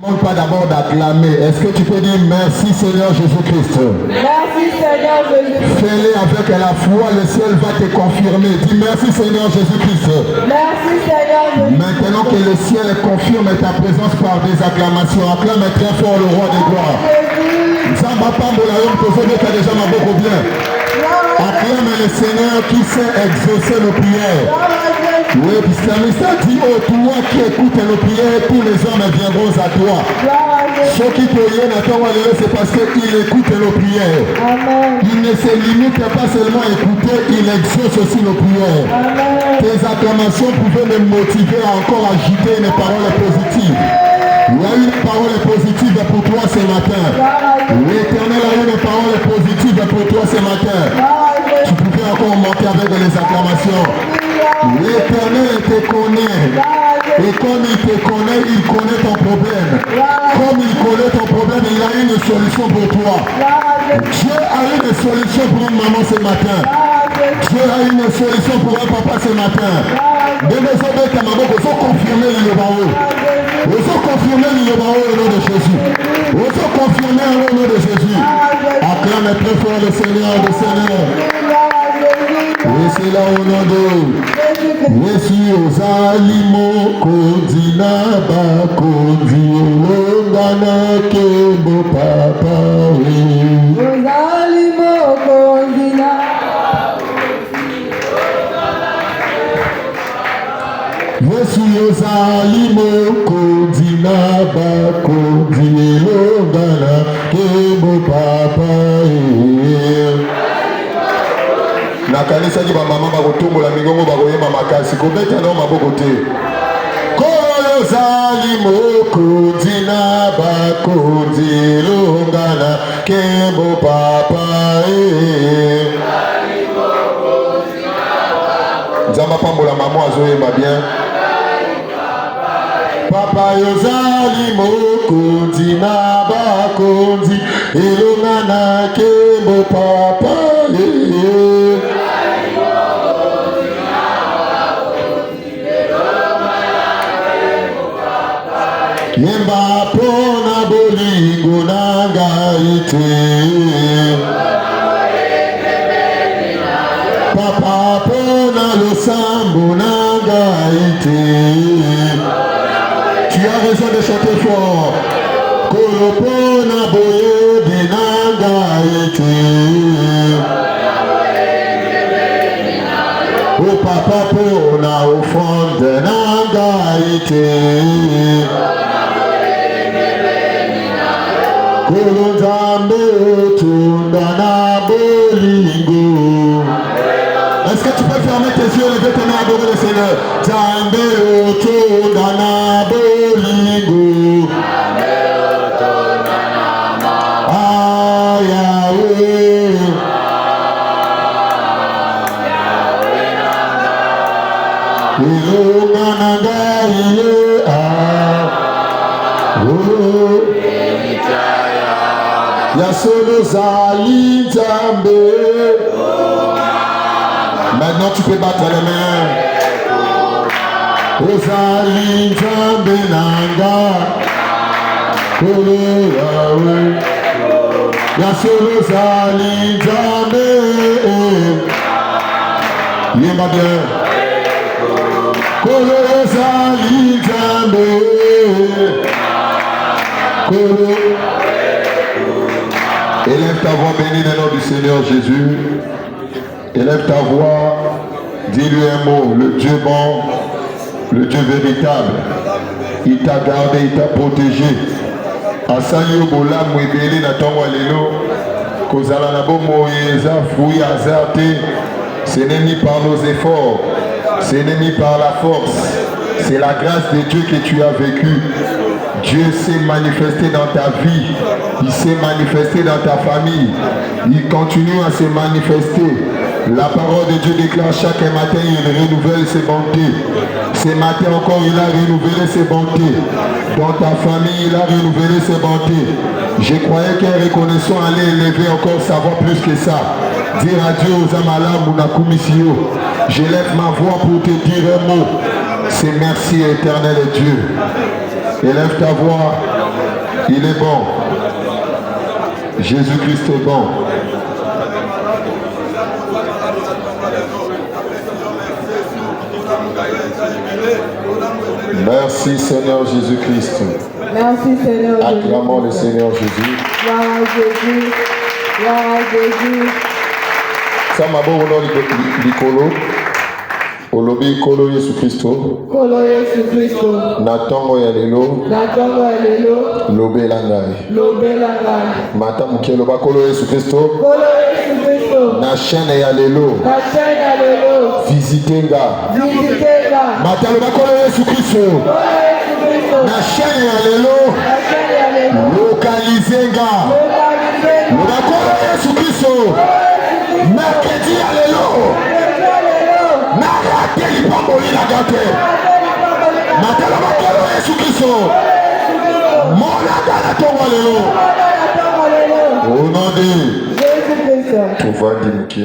Demande pas d'abord d'acclamer. Est-ce que tu peux dire merci Seigneur Jésus-Christ? Merci Seigneur Jésus-Christ. Fais-le avec la foi, le ciel va te confirmer. Dis merci Seigneur Jésus-Christ. Merci Seigneur Jésus-Christ. Maintenant que le ciel confirme ta présence par des acclamations, acclame très fort le roi des gloires. Zamba Pambola Yom Kozobé qui a déjà ma beaucoup bien. Acclame le Seigneur qui sait exaucer nos prières. Oui, l'islamiste a dit, oh toi qui écoutes nos prières, tous les hommes viendront à toi. Ceux qui te viennent à toi, c'est parce qu'ils écoutent nos prières. Il ne se limite pas seulement à écouter, il exauce aussi nos prières. Tes acclamations pouvaient me motiver à encore ajouter une parole positive. Il y a une parole positive pour toi ce matin. L'Éternel a une parole positive pour toi ce matin. Tu pouvais encore monter avec les acclamations. L'Éternel te connaît. Et comme il te connaît, il connaît ton problème. Comme il connaît ton problème, il a une solution pour toi. Dieu a une solution pour une maman ce matin. Dieu a une solution pour un papa ce matin. Il faut confirmer le barreau. Il faut confirmer le barreau au nom de Jésus. Il faut confirmer au nom de Jésus. Acclame très fort le Seigneur, le Seigneur. Et c'est là au nom de Yesu ozali mokonzi na bakonzi olongana kembo papa Ozali mokonzi na Yesu ozali mokonzi na bakonzi olongana kembo papa na kanisa ki bamama bakotumbola migongo bakoyemba makasi kobeta no maboko te koyo ozali mokonzi na bakonzi elongana kembo papa nzambe apambola mamo azoyemba bien papa yozali mokonzi na bakonzi elongana kembo papa yemba pona bolingo na ngai te papa pona losambo na ngai te. Tu as raison de chanter fort. Kolo pona boyebi na ngai te. O papa pona offrande na ngai te. Est-ce que tu peux fermer tes yeux et lever tes mains adorer le Seigneur? Zambe otondana bolingo. Ah Yahweh. Maintenant tu peux battre les mains. Ozali Nzambe nanga. Kolo Yahweh. Yasolo Zali Nzambe. Yemba bien. Kolo Zali Nzambe. Kolo. Élève ta voix, bénis le nom du Seigneur Jésus. Élève ta voix, dis-lui un mot, le Dieu bon, le Dieu véritable. Il t'a gardé, il t'a protégé. Asani obola mwebele na tongo lelo, kozala na bomo yeza fouille azarte. Ce n'est ni par nos efforts, ce n'est ni par la force. C'est la grâce de Dieu que tu as vécu. Dieu s'est manifesté dans ta vie, il s'est manifesté dans ta famille, il continue à se manifester. La parole de Dieu déclare chaque matin, il renouvelle ses bontés. Ce matin encore, il a renouvelé ses bontés. Dans ta famille, il a renouvelé ses bontés. Je croyais qu'un reconnaissant allait élever encore sa voix plus que ça. Dire adieu aux Amala Munakumisio. J'élève ma voix pour te dire un mot. C'est merci éternel Dieu. Élève ta voix Il est bon. Jésus-Christ est bon. Merci Seigneur Jésus-Christ. Merci Seigneur Jésus. Acclamons le Seigneur Jésus. Gloire à Jésus. Gloire à Jésus. Ça m'a beau likolo. Olobi kolo Yesu Christo. Kolo Yesu Christo. Natongo ya lelo. Natongo ya lelo. Lobela ngai. Lobela ngai. Mata mukelo ba kolo Yesu Christo. Kolo Yesu Christo. Na chaîne ya lelo. Na chaîne ya lelo. Visitenga. Visitenga. Mata lo ba kolo Yesu Christo. Kolo Yesu Christo. Na chaîne ya lelo. Na chaîne ya lelo. Localizenga. Localizenga. Lo ba kolo Yesu Christo. Mercredi ya lelo. Narate lipamboli la gate. Matala bakolo Yesu Christo. Mona gana tongo lelo. Au nom de Jésus-Christ. Tovandi muke.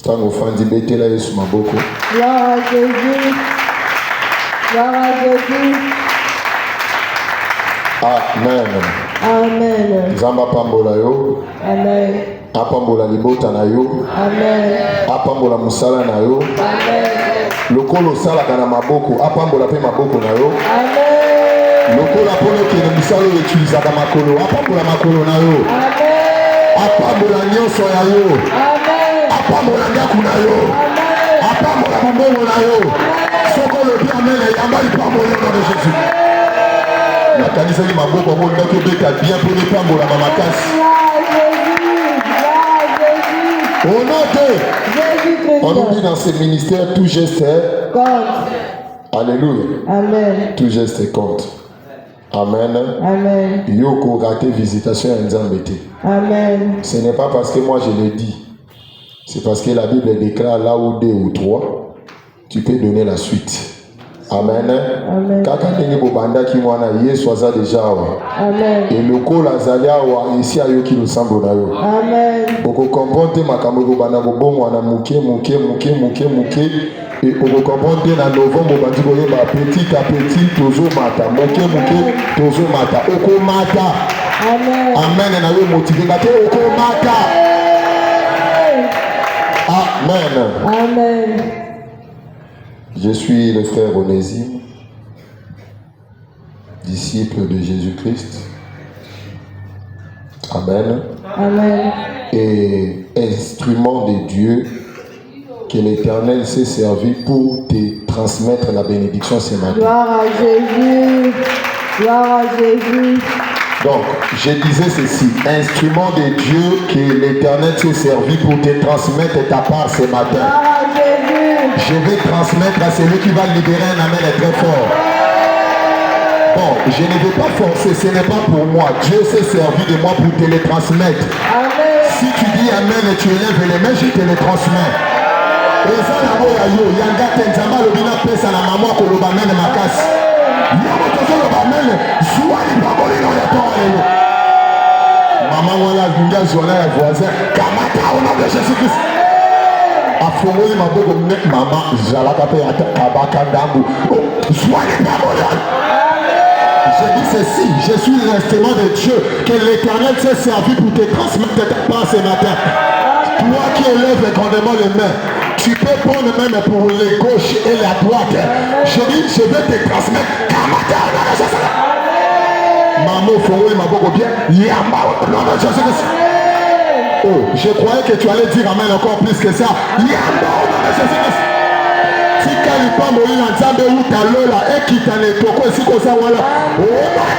Tango fandi betela Yesu maboko. Gloire à Jésus. Gloire à Jésus. Amen. Amen. Nzamba pambola yo. Amen. Apambola libota na yo. Amen. Apambola musala na yo. Amen. Lokolo salaka na maboko. Apambola pe maboko na yo. Amen. Lokola polo kene misalo utilisaka makolo. Apambola makolo na yo. Amen. Apambola nyonso ya yo. Amen. Apambola ndaku na yo. Amen. Apambola mabongo na yo. Soko lobi amen yamba lipambola au nom de Jésus. Nakanisaki maboko ngo ndako beta bien pour lipambola mamakasi. Au nom de on dit dans ce ministère tout geste compte. Alléluia. Amen. Tout geste compte. Amen. Amen. Yoko raté visitation à Nzambete. Amen. Ce n'est pas parce que moi je le dis. C'est parce que la Bible déclare là où 2 ou 3, tu peux donner la suite. Amen. Amen. Kaka ndenge bobanda ki mwana Yesu aza déjà wa. Amen. Et le kola zalia wa ici ayoki lusambo na yo. Amen. Oko comprendre makambo bobanda bobongo na muke. Et oko comprendre na novembre bandi boyeba petit à petit tozo mata muke tozo mata oko mata. Amen. Amen na yo motiver ngate oko mata. Amen. Amen. Je suis le frère Onésime, disciple de Jésus-Christ. Amen. Amen. Et instrument de Dieu que l'Éternel s'est servi pour te transmettre la bénédiction ce matin. Gloire à Jésus. Gloire à Jésus. Donc, je disais ceci, instrument de Dieu que l'Éternel s'est servi pour te transmettre ta part ce matin. Gloire à Jésus. Je vais transmettre à celui qui va libérer un amen très fort. Bon, je ne vais pas forcer, ce n'est pas pour moi. Dieu s'est servi de moi pour te le transmettre. Amen. Si tu dis amen et tu élèves les mains, je te le transmets. Et ça, la boya yo, yanga tenzama lobina pesa na maman ko loba mene makasi. Yamo tozo loba mene, joie ni baboli no ya toa lelo. Maman wala gunga zona ya voisin, kamata au nom de Jésus-Christ. Afongoli maboko maman zalaka pe abaka ndambu. Joie ni baboli. Je dis ceci, je suis l'instrument de Dieu que l'Éternel s'est servi pour te transmettre ta part ce matin. Toi qui élèves grandement les mains, tu peux prendre même pour les gauches et la droite. Je dis, je vais te transmettre. Maman, Fongoli Maboko bien. Yamba, non, non, Jésus-Christ. Oh, je croyais que tu allais dire amen encore plus que ça. Yamba, non, Jésus-Christ. Tika lipambo ina nzambe utalola ekita netoko esiko sa wala. Oh my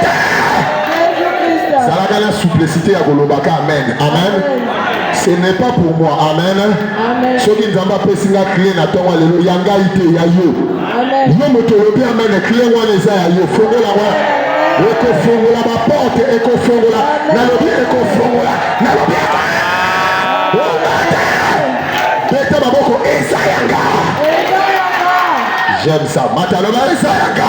Salaka la supplicité à Golobaka, amen. Amen. Ce n'est pas pour moi, amen. Amen. Ce qui nzamba pesinga clé na tonga lelo yanga ite ya yo. Amen. Yo motolobi amen clé wana eza ya yo. Fongola wa. Eko fongola ba porte eko fongola. Na lobi eko fongola. Na lobi. Oh my Beta baboko eza yanga. J'aime ça. Mataloba Isayaka.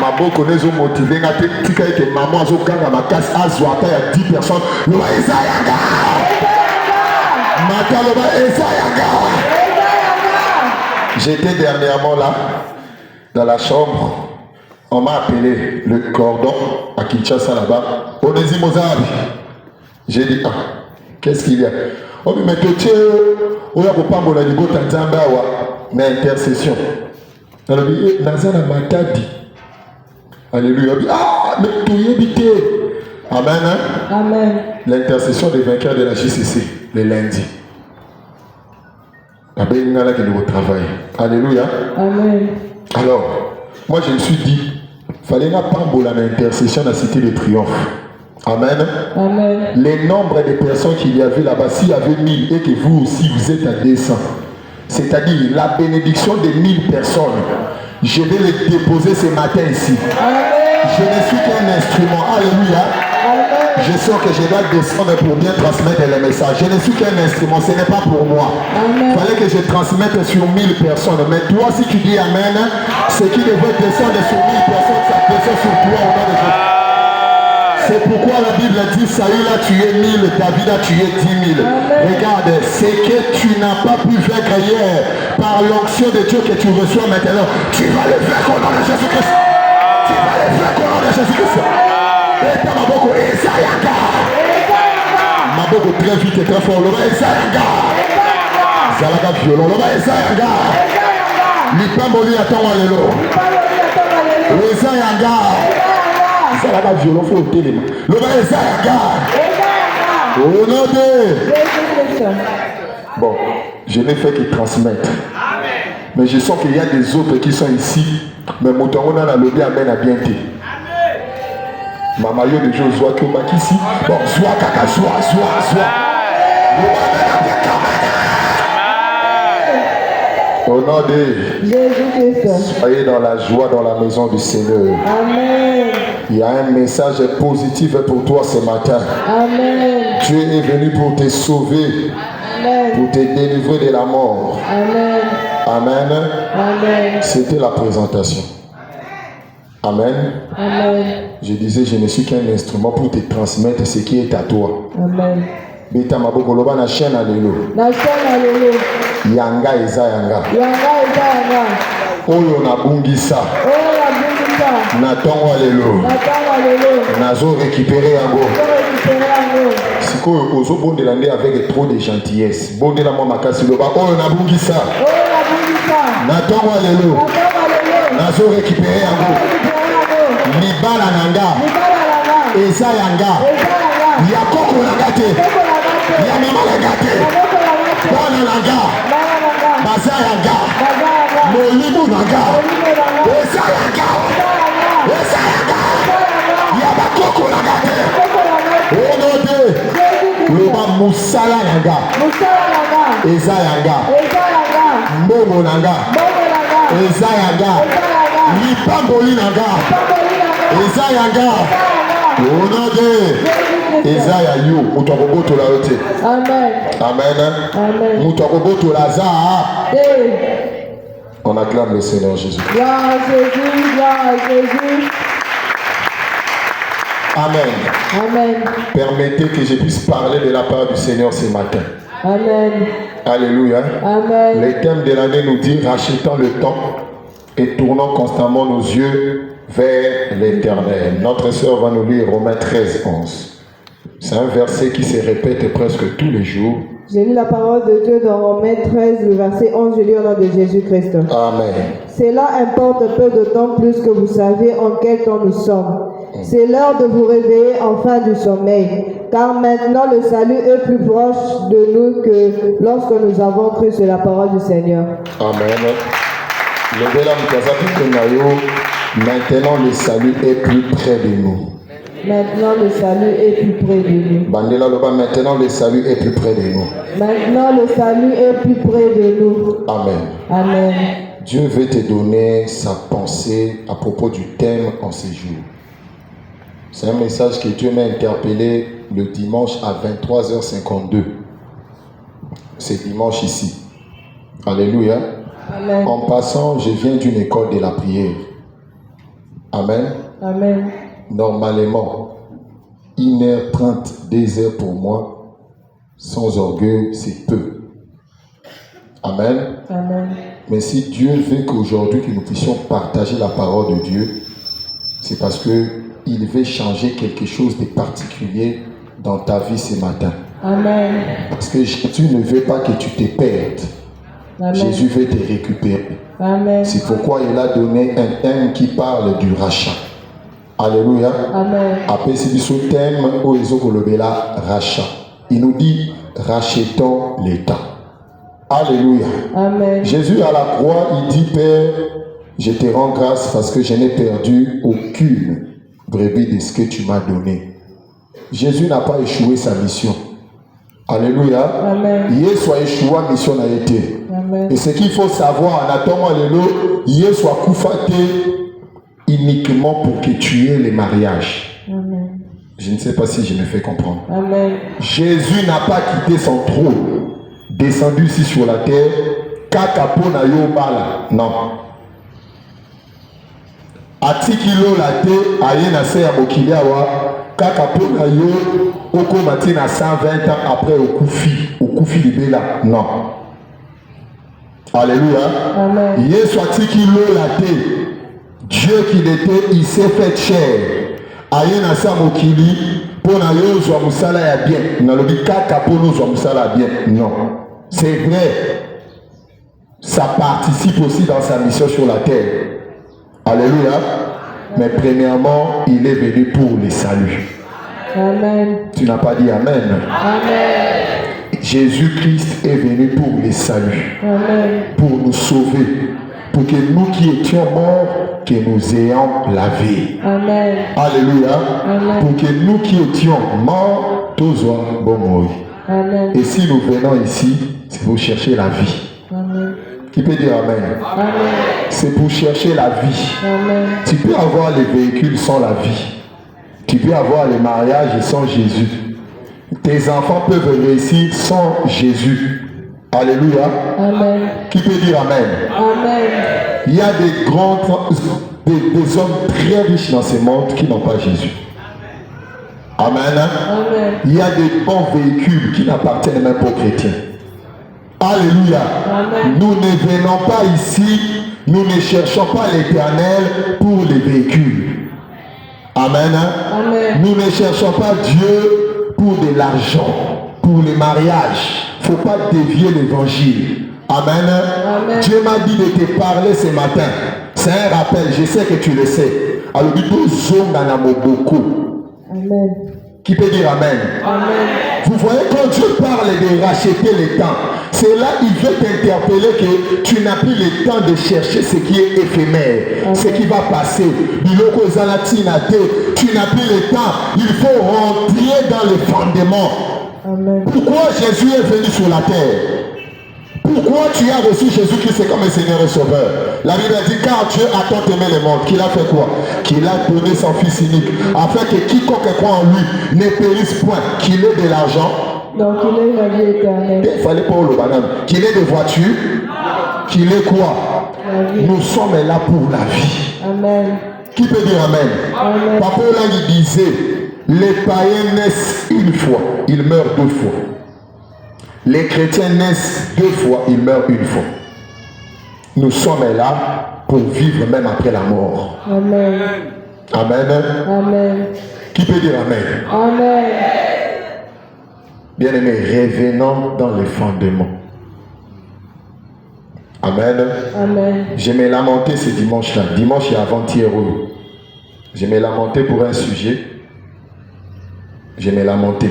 Maboko nezo motivé nga tika eke maman azo kanga makasi azwata ya 10 personnes. Loba Isayaka. Mataloba Isayaka. J'étais dernièrement là, dans la chambre. On m'a appelé le cordon à Kinshasa là-bas. Onésime Ozabi. J'ai dit, ah, qu'est-ce qu'il y a? Oh, mais tu es où ya kopambo la libo tanzamba wa na intercession. Alors dit nazana matadi. Alléluia. Ah, mais tu y habité. Amen. Hein? Amen. L'intercession des vainqueurs de la JCC le lundi. La bénédiction qui nous travaille. Alléluia. Amen. Alors, moi je me suis dit, fallait pas pambo la intercession dans la cité de triomphe. Amen. Amen. Les nombres de personnes qu'il y avait là-bas, s'il y avait 1000 et que vous aussi vous êtes à 200, c'est-à-dire la bénédiction de 1000 personnes, je vais les déposer ce matin ici. Amen. Je ne suis qu'un instrument. Alléluia. Amen. Je sens que je dois descendre pour bien transmettre les messages. Je ne suis qu'un instrument, ce n'est pas pour moi. Il fallait que je transmette sur 1000 personnes. Mais toi, si tu dis Amen, ce qui devait descendre sur 1000 personnes, ça descend sur toi au nom de Jésus. C'est pourquoi la Bible dit, Saül a tué 1000, David a tué 10 000. Regarde, ce que tu n'as pas pu vaincre hier, par l'onction de Dieu que tu reçois maintenant, tu vas le vaincre au nom de Jésus-Christ. Tu vas le vaincre au nom de Jésus-Christ. Et ta maboko, Esaïaga. Maboko très vite et très fort, le va Esaïaga. Zalaga violon, le va Esaïaga. Lipamboli attend allélo. Esaïaga. Zalaga violon, faut ôter les mains. Le va Esaïaga. Au nom de... Bon, je n'ai fait que transmettre. Mais je sens qu'il y a des autres qui sont ici. Mais mon temps, on a la lobby amène à bien été. Maman, il y a des choses qui sont ici. Bon, soit caca, soit. Au nom de Jésus-Christ. Soyez dans la joie dans la maison du Seigneur. Amen. Il y a un message positif pour toi ce matin. Amen. Dieu est venu pour te sauver, Amen. pour te délivrer de la mort. Amen. Amen. Amen. C'était la présentation. Amen. Amen. Je disais, je ne suis qu'un instrument pour te transmettre ce qui est à toi. Amen. Beta maboko loba na chaîne alléluia. Na chaîne alléluia. Yanga eza yanga. Yanga eza yanga. Oyo na bungisa. Oyo na bungisa. Na tongo alléluia. Na tongo alléluia. Nazo récupérer yango. Nazo récupérer yango. Sikoyo ozo bondela nde avec trop de gentillesse. Bondela mo makasi loba oyo na bungisa. Oyo na bungisa. Na tongo alléluia. Na tongo alléluia. Nazo récupérer yango. Libala nanga. Libala nanga. Eza yanga. Eza yanga. Ya koko nanga te. Ya mama nanga te. Bana nanga. Baza yanga. Molibu nanga. Eza yanga. Eza yanga. Ya bakoko nanga te. Ono te. Loba musala nanga. Musala nanga. Eza yanga. Eza yanga. Mbongo nanga. Mbongo nanga. Eza yanga. Lipamboli nanga. Eza yanga. Ono te. Eza ya yo. Mutu akoboto la yote. Amen. Amen. Amen. Mutu akoboto la za. On acclame le Seigneur Jésus. Gloire à Jésus, gloire à Jésus. Amen. Amen. Permettez que je puisse parler de la part du Seigneur ce matin. Amen. Alléluia. Amen. Le thème de l'année nous dit rachetant le temps et tournant constamment nos yeux vers l'éternel. Notre sœur va nous lire Romains 13, 11. C'est un verset qui se répète presque tous les jours. J'ai lu la parole de Dieu dans Romains 13, le verset 11, je lis au nom de Jésus-Christ. Amen. Cela importe peu de temps plus que vous savez en quel temps nous sommes. C'est l'heure de vous réveiller enfin du sommeil, car maintenant le salut est plus proche de nous que lorsque nous avons cru sur la parole du Seigneur. Amen. Maintenant le salut est plus près de nous. Maintenant le salut est plus près de nous. Bandela Loba, maintenant le salut est plus près de nous. Maintenant le salut est plus près de nous. Amen. Amen. Dieu veut te donner sa pensée à propos du thème en ces jours. C'est un message que Dieu m'a interpellé le dimanche à 23h52. C'est dimanche ici. Alléluia. Amen. En passant, je viens d'une école de la prière. Amen. Amen. Normalement, 1h30, 2h pour moi, sans orgueil, c'est peu. Amen. Amen. Mais si Dieu veut qu'aujourd'hui que nous puissions partager la parole de Dieu, c'est parce qu'il veut changer quelque chose de particulier dans ta vie ce matin. Amen. Parce que Jésus ne veut pas que tu te perdes. Amen. Jésus veut te récupérer. Amen. C'est pourquoi il a donné un thème qui parle du rachat. Alléluia. Amen. Après, c'est ce thème où ils ont levé là, rachat. Il nous dit, rachetons l'État. Alléluia. Amen. Jésus à la croix, il dit, Père, je te rends grâce parce que je n'ai perdu aucune brebis de ce que tu m'as donné. Jésus n'a pas échoué sa mission. Alléluia. Amen. Yesu a échoué mission a été. Amen. Et ce qu'il faut savoir, en attendant l'élo, Yesu a koufaté uniquement pour que tu aies les mariages. Amen. Je ne sais pas si je me fais comprendre. Amen. Jésus n'a pas quitté son trône, descendu ici sur la terre, kakapo na yo bala. Non. Atikilo la te, aye na se ya mokili awa, kakapo na yo, oko mati na 120 ans après au koufi libela. Non. Alléluia. Amen. Yesu atikilo la te, Dieu qu'il était, il s'est fait chair. Aye na sa mokili, pour na yo zwa musala ya bien. Na lobi kakapo no zwa musala ya bien. Non. C'est vrai. Ça participe aussi dans sa mission sur la terre. Alléluia. Mais premièrement, il est venu pour les saluts. Amen. Tu n'as pas dit Amen. Amen. Jésus-Christ est venu pour les saluts. Amen. Pour nous sauver. Pour que nous qui étions morts, que nous ayons la vie. Amen. Alléluia. Amen. Pour que nous qui étions morts, tous soient bon mort. Amen. Et si nous venons ici, c'est pour chercher la vie. Amen. Qui peut dire Amen? Amen. C'est pour chercher la vie. Amen. Tu peux avoir les véhicules sans la vie. Tu peux avoir les mariages sans Jésus. Tes enfants peuvent réussir sans Jésus. Alléluia. Amen. Qui peut dire Amen? Amen. Il y a des hommes très riches dans ce monde qui n'ont pas Jésus. Amen. Amen. Il y a des bons véhicules qui n'appartiennent même pas aux chrétiens. Alléluia. Amen. Nous ne venons pas ici, nous ne cherchons pas l'Éternel pour les véhicules. Amen. Amen. Nous ne cherchons pas Dieu pour de l'argent, pour les mariages. Il ne faut pas dévier l'évangile. Amen. Amen. Dieu m'a dit de te parler ce matin. C'est un rappel, je sais que tu le sais. Alors, Amen. qui peut dire Amen? Amen. Vous voyez, quand Dieu parle de racheter le temps, c'est là qu'il veut t'interpeller que tu n'as plus le temps de chercher ce qui est éphémère, Amen. ce qui va passer. Tu n'as plus le temps. Il faut rentrer dans le fondement. Amen. Pourquoi Jésus est venu sur la terre? Pourquoi tu as reçu Jésus-Christ comme un Seigneur et Sauveur? La Bible dit, car Dieu a tant aimé le monde, qu'il a fait quoi? Qu'il a donné son Fils unique, afin que quiconque croit en lui ne périsse point, qu'il ait de l'argent. Donc il est la vie éternelle. Il fallait pas le banane. Qu'il ait des voitures, qu'il ait quoi? La vie. Nous sommes là pour la vie. Amen. Qui peut dire Amen? Amen. Papa là, il disait, les païens naissent une fois, ils meurent deux fois. Les chrétiens naissent deux fois, ils meurent une fois. Nous sommes là pour vivre même après la mort. Amen. Amen. Amen. Qui peut dire Amen? Amen. Bien-aimés, revenons dans les fondements. Amen. Amen. Je m'ai lamenté ce dimanche-là, dimanche et avant-hier. Je m'ai lamenté pour un sujet. Je m'ai lamenté.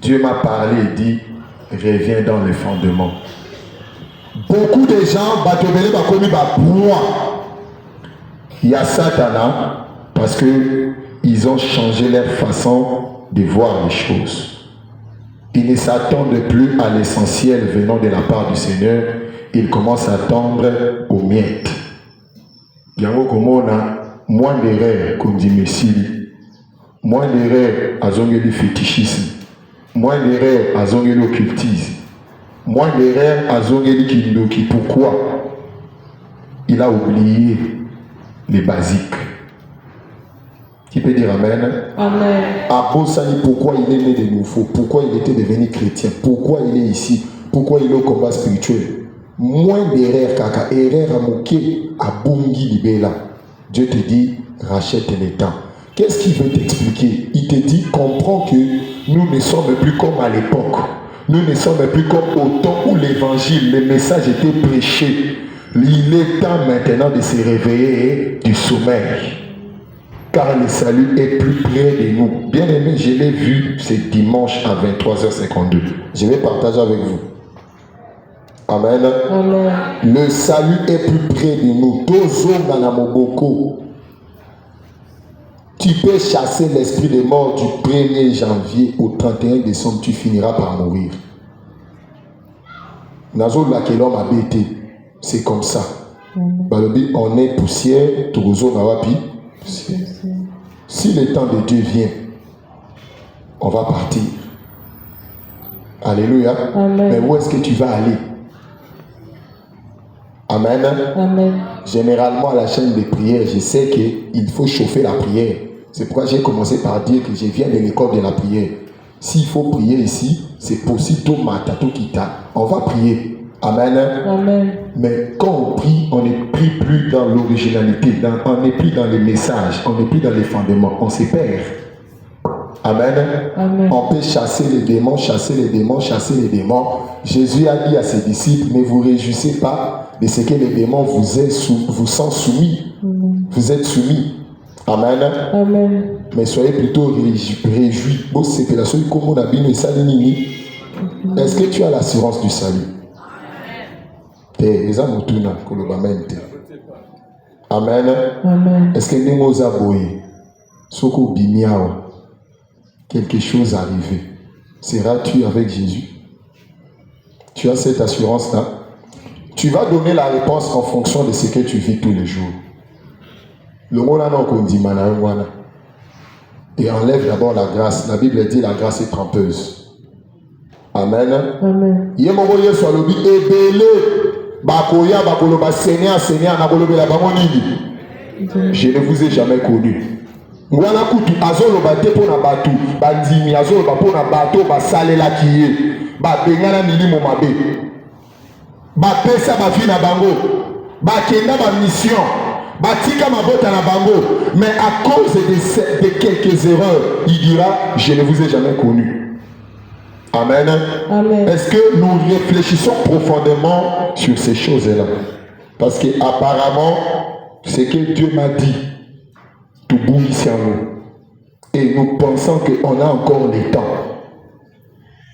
Dieu m'a parlé et dit, reviens dans les fondements. Beaucoup de gens, il y a Satan parce qu'ils ont changé leur façon de voir les choses. Ils ne s'attendent plus à l'essentiel venant de la part du Seigneur. Ils commencent à attendre aux miettes. Yango komona moins d'erreurs comme dit Messie, moins d'erreurs à zongeli fétichisme, moins d'erreurs à zongeli occultisme, moins d'erreurs à zongeli kindoki. Pourquoi? Il a oublié les basiques. Qui peut dire Amen? Amen. À Bossani, pourquoi il est né de nouveau? Pourquoi il était devenu chrétien? Pourquoi il est ici? Pourquoi il est au combat spirituel? Moins d'erreurs, kaka. Erreur à moquer, à bungi libéla. Dieu te dit, rachète les temps. Qu'est-ce qu'il veut t'expliquer? Il te dit, comprends que nous ne sommes plus comme à l'époque. Nous ne sommes plus comme au temps où l'évangile, le message était prêché. Il est temps maintenant de se réveiller du sommeil. Car le salut est plus près de nous. Bien aimé, je l'ai vu ce dimanche à 23h52. Je vais partager avec vous. Amen. Amen. Le salut est plus près de nous. Tozonga na moboko. Tu peux chasser l'esprit de mort du 1er janvier au 31 décembre, tu finiras par mourir. Nazo l'homme a bêté. C'est comme ça. On est poussière, Togozo Nawapi. Si le temps de Dieu vient, on va partir. Alléluia. Amen. Mais où est-ce que tu vas aller? Amen. Amen. Généralement, à la chaîne de prière, je sais qu'il faut chauffer la prière. C'est pourquoi j'ai commencé par dire que je viens de l'école de la prière. S'il faut prier ici, c'est possible, tout matato kita. On va prier. Amen. Amen. Mais quand on prie, on n'est plus dans l'originalité, on n'est plus dans le message, on n'est plus dans les fondements, on se perd. Amen. Amen. On peut chasser les démons, chasser les démons, chasser les démons. Jésus a dit à ses disciples, ne vous réjouissez pas de ce que les démons vous sont soumis. Vous êtes soumis. Amen. Amen. Mais soyez plutôt réjouis. Est-ce que tu as l'assurance du salut? Amen. Amen. Est-ce que nous avons Soko bimiawa, quelque chose arrivé? Seras-tu avec Jésus? Tu as cette assurance-là? Tu vas donner la réponse en fonction de ce que tu vis tous les jours. Le mot et enlève d'abord la grâce. La Bible dit la grâce est trompeuse. Amen. Amen. Yemogoye soit lobi ebele bakoya bakoloba Seigneur Seigneur na kolobe la bangonini. Je ne vous ai jamais connu. Ngwana kutu azoloba te pona batu bandimi azoloba pona bato basalela kiye babengana milimo mabe bapesa bafi na bango bakenda ba mission batika mabota na bango, mais à cause de quelques erreurs il dira je ne vous ai jamais connu. Amen. Amen. Est-ce que nous réfléchissons profondément sur ces choses-là? Parce que apparemment ce que Dieu m'a dit tout bout ici en nous. Et nous pensons qu'on a encore le temps.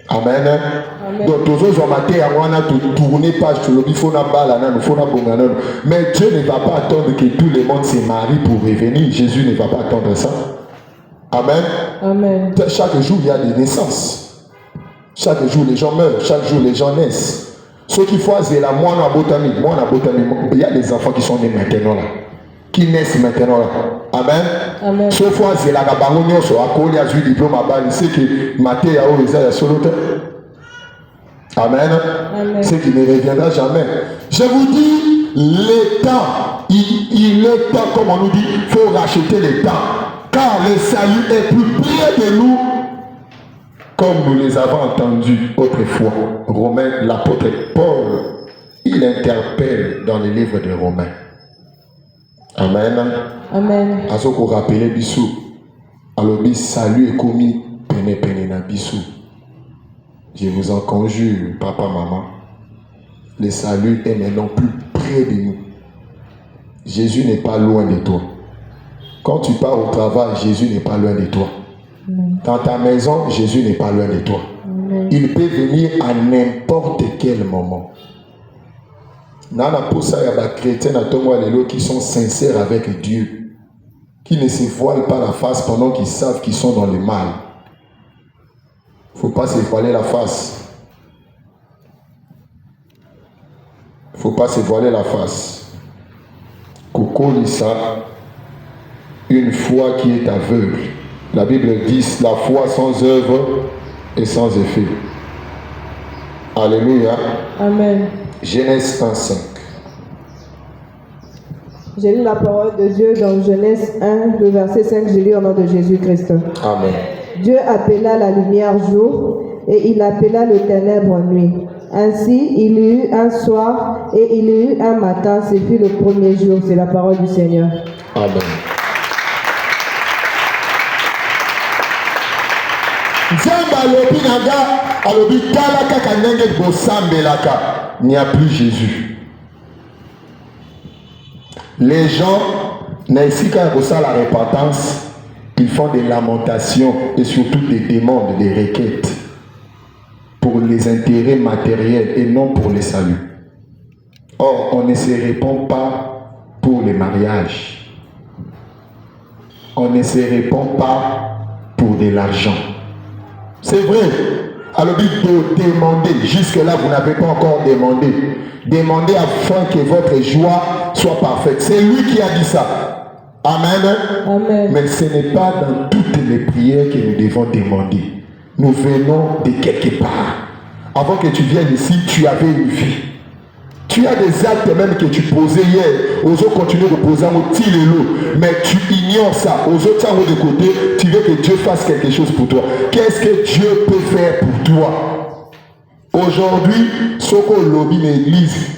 Amen. Amen. Donc, tous les matin, on a tourné page sur le bifona balana, nous fona bongana. Mais Dieu ne va pas attendre que tout le monde se marie pour revenir. Jésus ne va pas attendre ça. Amen. Amen. Chaque jour, il y a des naissances. Chaque jour, les gens meurent. Chaque jour, les gens naissent. Ce qu'il faut, c'est la moine à botanique. Il y a des enfants qui sont nés maintenant là. Qui naissent maintenant là. Amen. Amen. Sauf fois c'est la gabangonio so akoli a eu diplôme à bas, c'est que maté a osé la solote. Amen. Amen. C'est qui ne reviendra jamais. Je vous dis, le temps, il est temps, comme on nous dit, il faut racheter le temps. Car le salut est plus près de nous, comme nous les avons entendus autrefois. Romains, l'apôtre Paul, il interpelle dans les livres de Romains. Amen. Amen. Azoko rappelé bisou. Alors bis salut et commis pene na bisou. Je vous en conjure, papa, maman. Le salut est maintenant plus près de nous. Jésus n'est pas loin de toi. Quand tu pars au travail, Jésus n'est pas loin de toi. Dans ta maison, Jésus n'est pas loin de toi. Il peut venir à n'importe quel moment. Nana posa ya ba chrétiens na tongo lelo qui sont sincères avec Dieu, qui ne se voilent pas la face pendant qu'ils savent qu'ils sont dans le mal. Faut pas se voiler la face. Faut pas se voiler la face. Coco Lisa, une foi qui est aveugle. La Bible dit la foi sans œuvre et sans effet. Alléluia. Amen. Genèse 1:5. J'ai lu la parole de Dieu dans Genèse 1, le verset 5, j'ai lu au nom de Jésus-Christ. Amen. Dieu appela la lumière jour et il appela le ténèbre nuit. Ainsi, il y eut un soir et il y eut un matin. Ce fut le premier jour. C'est la parole du Seigneur. Amen. Il n'y a plus Jésus. Les gens, quand la repentance, ils font des lamentations et surtout des demandes, des requêtes pour les intérêts matériels et non pour le salut. Or, on ne se répand pas pour les mariages. On ne se répand pas pour de l'argent. C'est vrai. Alors, il faut demander. Jusque-là, vous n'avez pas encore demandé. Demandez afin que votre joie soit parfaite. C'est lui qui a dit ça. Amen. Amen. Mais ce n'est pas dans toutes les prières que nous devons demander. Nous venons de quelque part. Avant que tu viennes ici, tu avais une vie. Tu as des actes même que tu posais hier. Aux autres continuent de poser un mot, mais tu ignores ça. Aux autres, ça de côté, tu veux que Dieu fasse quelque chose pour toi. Qu'est-ce que Dieu peut faire pour toi? Aujourd'hui, Soko Lobby l'église,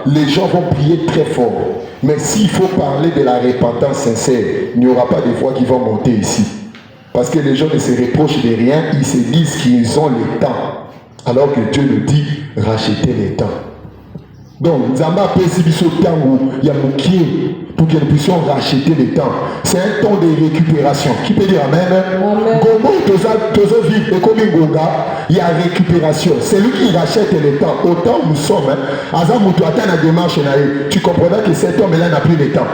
les gens vont prier très fort. Mais s'il faut parler de la repentance sincère, il n'y aura pas de voix qui vont monter ici. Parce que les gens ne se reprochent de rien, ils se disent qu'ils ont le temps. Alors que Dieu nous dit, rachetez les temps. Donc, Zamba Pesibiso Tango, Yamouki, pour que nous puissions racheter les temps. C'est un temps de récupération. Qui peut dire Amen? Comment tous vivre et comme Gonga, il y a récupération. C'est lui qui rachète les temps. Autant nous sommes, Azamoutou attend la démarche, tu comprendras que cet homme-là n'a plus le temps.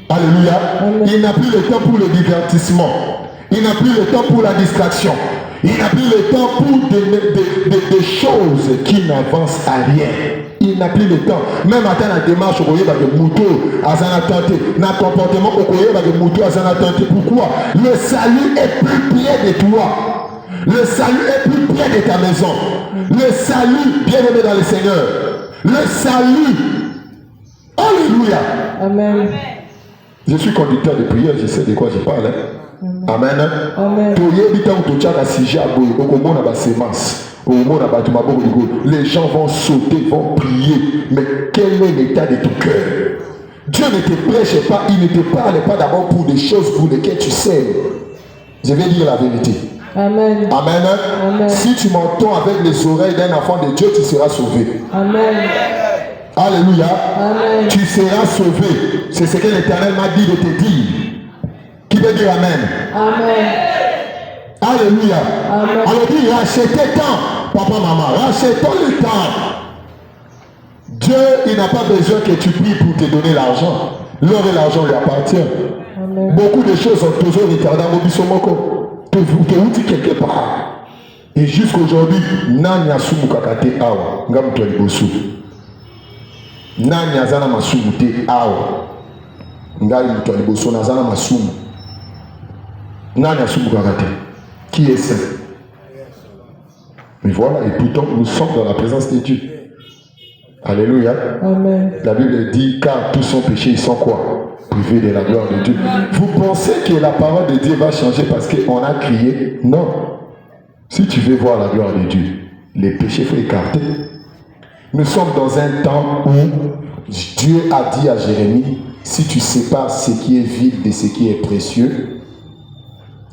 Alléluia. Il n'a plus le temps pour le divertissement. Il n'a plus le temps pour la distraction. Il n'a plus le temps pour des choses qui n'avancent à rien. Il n'a plus le temps. Même à la démarche, on va de mouton, à un tenté. Dans le comportement, on va de mouton, à un tenté. Pourquoi? Le salut est plus près de toi. Le salut est plus près de ta maison. Le salut, bien aimé dans le Seigneur. Le salut. Alléluia. Amen. Je suis conducteur de prière, je sais de quoi je parle. Amen. Amen. Les gens vont sauter, vont prier. Mais quel est l'état de ton cœur? Dieu ne te prêche pas, il ne te parle pas d'abord pour des choses pour lesquelles tu sais. Je vais dire la vérité. Amen. Amen. Amen. Si tu m'entends avec les oreilles d'un enfant de Dieu, tu seras sauvé. Amen. Alléluia. Amen. Tu seras sauvé. C'est ce que l'Éternel m'a dit de te dire. Qui veut dire Amen? Amen. Alléluia. Amen. Alors dis, rachetez temps, papa, maman, rachetons le temps. Dieu, il n'a pas besoin que tu pries pour te donner l'argent. L'or et l'argent lui appartient. Amen. Beaucoup de choses ont toujours retardé dans Mobisomoko. Tu dis quelque part. Et jusqu'aujourd'hui, Nanya Sumukakate Awa, Ngamutwa Libosu. Nanya Zana Masumute Awa, Ngamutwa Libosu, Nazana Masumu. Nanya Sumukakate. Qui est saint? Mais voilà, et pourtant nous sommes dans la présence de Dieu. Alléluia. Amen. La Bible dit, car tous sont péchés, ils sont quoi? Privés de la gloire de Dieu. Vous pensez que la parole de Dieu va changer parce qu'on a crié? Non. Si tu veux voir la gloire de Dieu, les péchés faut écarter. Nous sommes dans un temps où Dieu a dit à Jérémie, si tu sépares ce qui est vil de ce qui est précieux.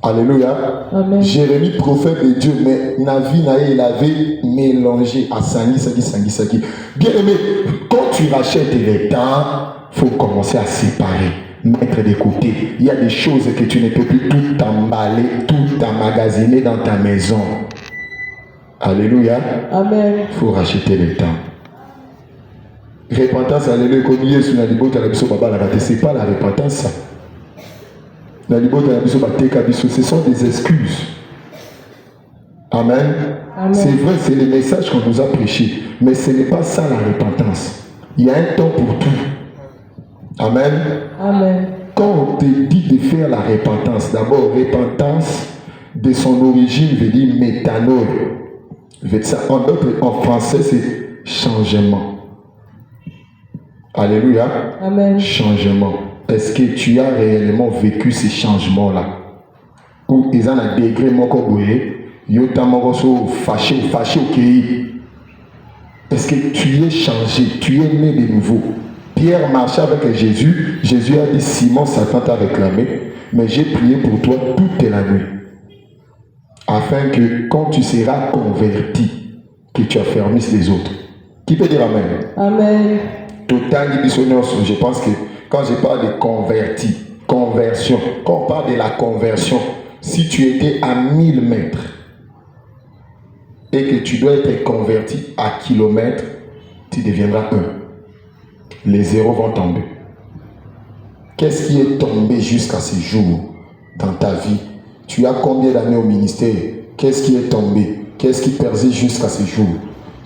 Alléluia. Amen. Jérémie, prophète de Dieu, mais Navi il avait mélangé à Sangi. Bien aimé, quand tu rachètes les temps, il faut commencer à séparer, mettre de côté. Il y a des choses que tu ne peux plus tout emballer, tout emmagasiner dans ta maison. Alléluia. Amen. Il faut racheter les temps. Repentance, alléluia, comme hier sur la libote, c'est pas la repentance, ça. Ce sont des excuses. Amen. Amen. C'est vrai, c'est le message qu'on nous a prêché. Mais ce n'est pas ça la repentance. Il y a un temps pour tout. Amen. Amen. Quand on te dit de faire la repentance, d'abord, repentance de son origine veut dire métanoïa. En français, c'est changement. Alléluia. Amen. Changement. Est-ce que tu as réellement vécu ces changements-là? Ou ils en ont degré mon corps, fâché, ok. Est-ce que tu es changé, tu es né de nouveau? Pierre marchait avec Jésus. Jésus a dit, Simon, Satan t'a réclamé, mais j'ai prié pour toi toute la nuit. Afin que quand tu seras converti, que tu affermisses les autres. Qui peut dire Amen? Amen. Je pense que quand je parle de conversion, quand on parle de la conversion, si tu étais à 1000 mètres et que tu dois être converti à kilomètres, tu deviendras un. Les zéros vont tomber. Qu'est-ce qui est tombé jusqu'à ce jour dans ta vie? Tu as combien d'années au ministère? Qu'est-ce qui est tombé? Qu'est-ce qui persiste jusqu'à ce jour?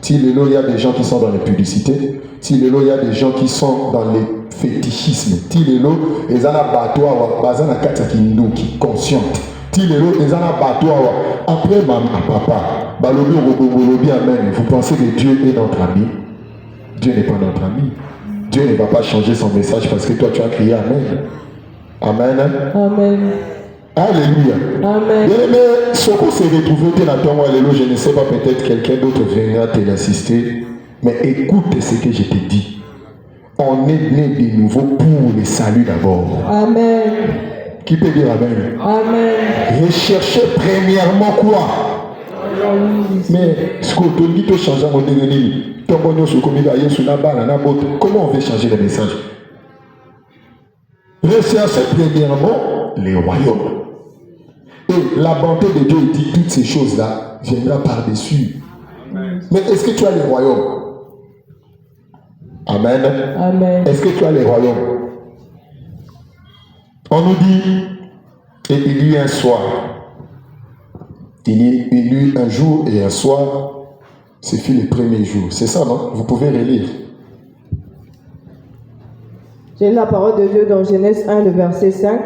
Il y a des gens qui sont dans les publicités. Il y a des gens qui sont dans les fétichismes. Il y a des gens qui sont conscientes. Il y a des gens après papa, vous pensez que Dieu est notre ami? Dieu n'est pas notre ami. Dieu ne va pas changer son message parce que toi tu as crié Amen. Amen. Amen. Alléluia. Amen. Mais ce qu'on s'est retrouvé dans ton alléluia, je ne sais pas, peut-être quelqu'un d'autre viendra te l'assister. Mais écoute ce que je te dis. On est né de nouveau pour le salut d'abord. Amen. Qui peut dire Amen? Amen. Recherchez premièrement quoi? Mais ce qu'on te dit, tu changes mon devenir. Comment on veut changer le message? Recherchez premièrement les royaumes. Et la bonté de Dieu dit toutes ces choses-là viendra par-dessus. Mais est-ce que tu as les royaumes? Amen. Amen. Est-ce que tu as les royaumes? On nous dit, et il y eut un soir. Il y eut un jour et un soir. Ce fut le premier jour. C'est ça, non? Vous pouvez relire. J'ai la parole de Dieu dans Genèse 1, le verset 5.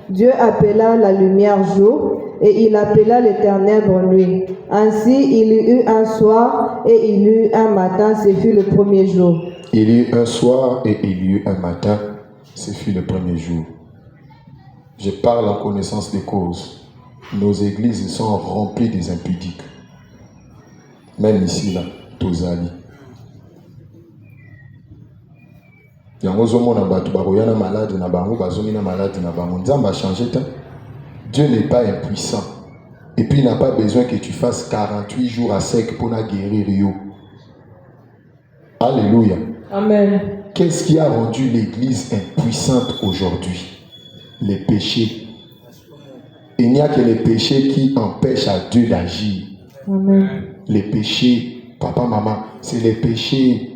Dieu appela la lumière jour et il appela les ténèbres nuit. Ainsi, il y eut un soir et il y eut un matin. Ce fut le premier jour. Il y eut un soir et il y eut un matin. Ce fut le premier jour. Je parle en connaissance des causes. Nos églises sont remplies des impudiques. Même ici, là, Tozali. Dieu n'est pas impuissant. Et puis il n'a pas besoin que tu fasses 48 jours à sec pour guérir Rio. Alléluia. Amen. Qu'est-ce qui a rendu l'église impuissante aujourd'hui? Les péchés. Il n'y a que les péchés qui empêchent à Dieu d'agir. Amen. Les péchés, papa, maman, c'est les péchés.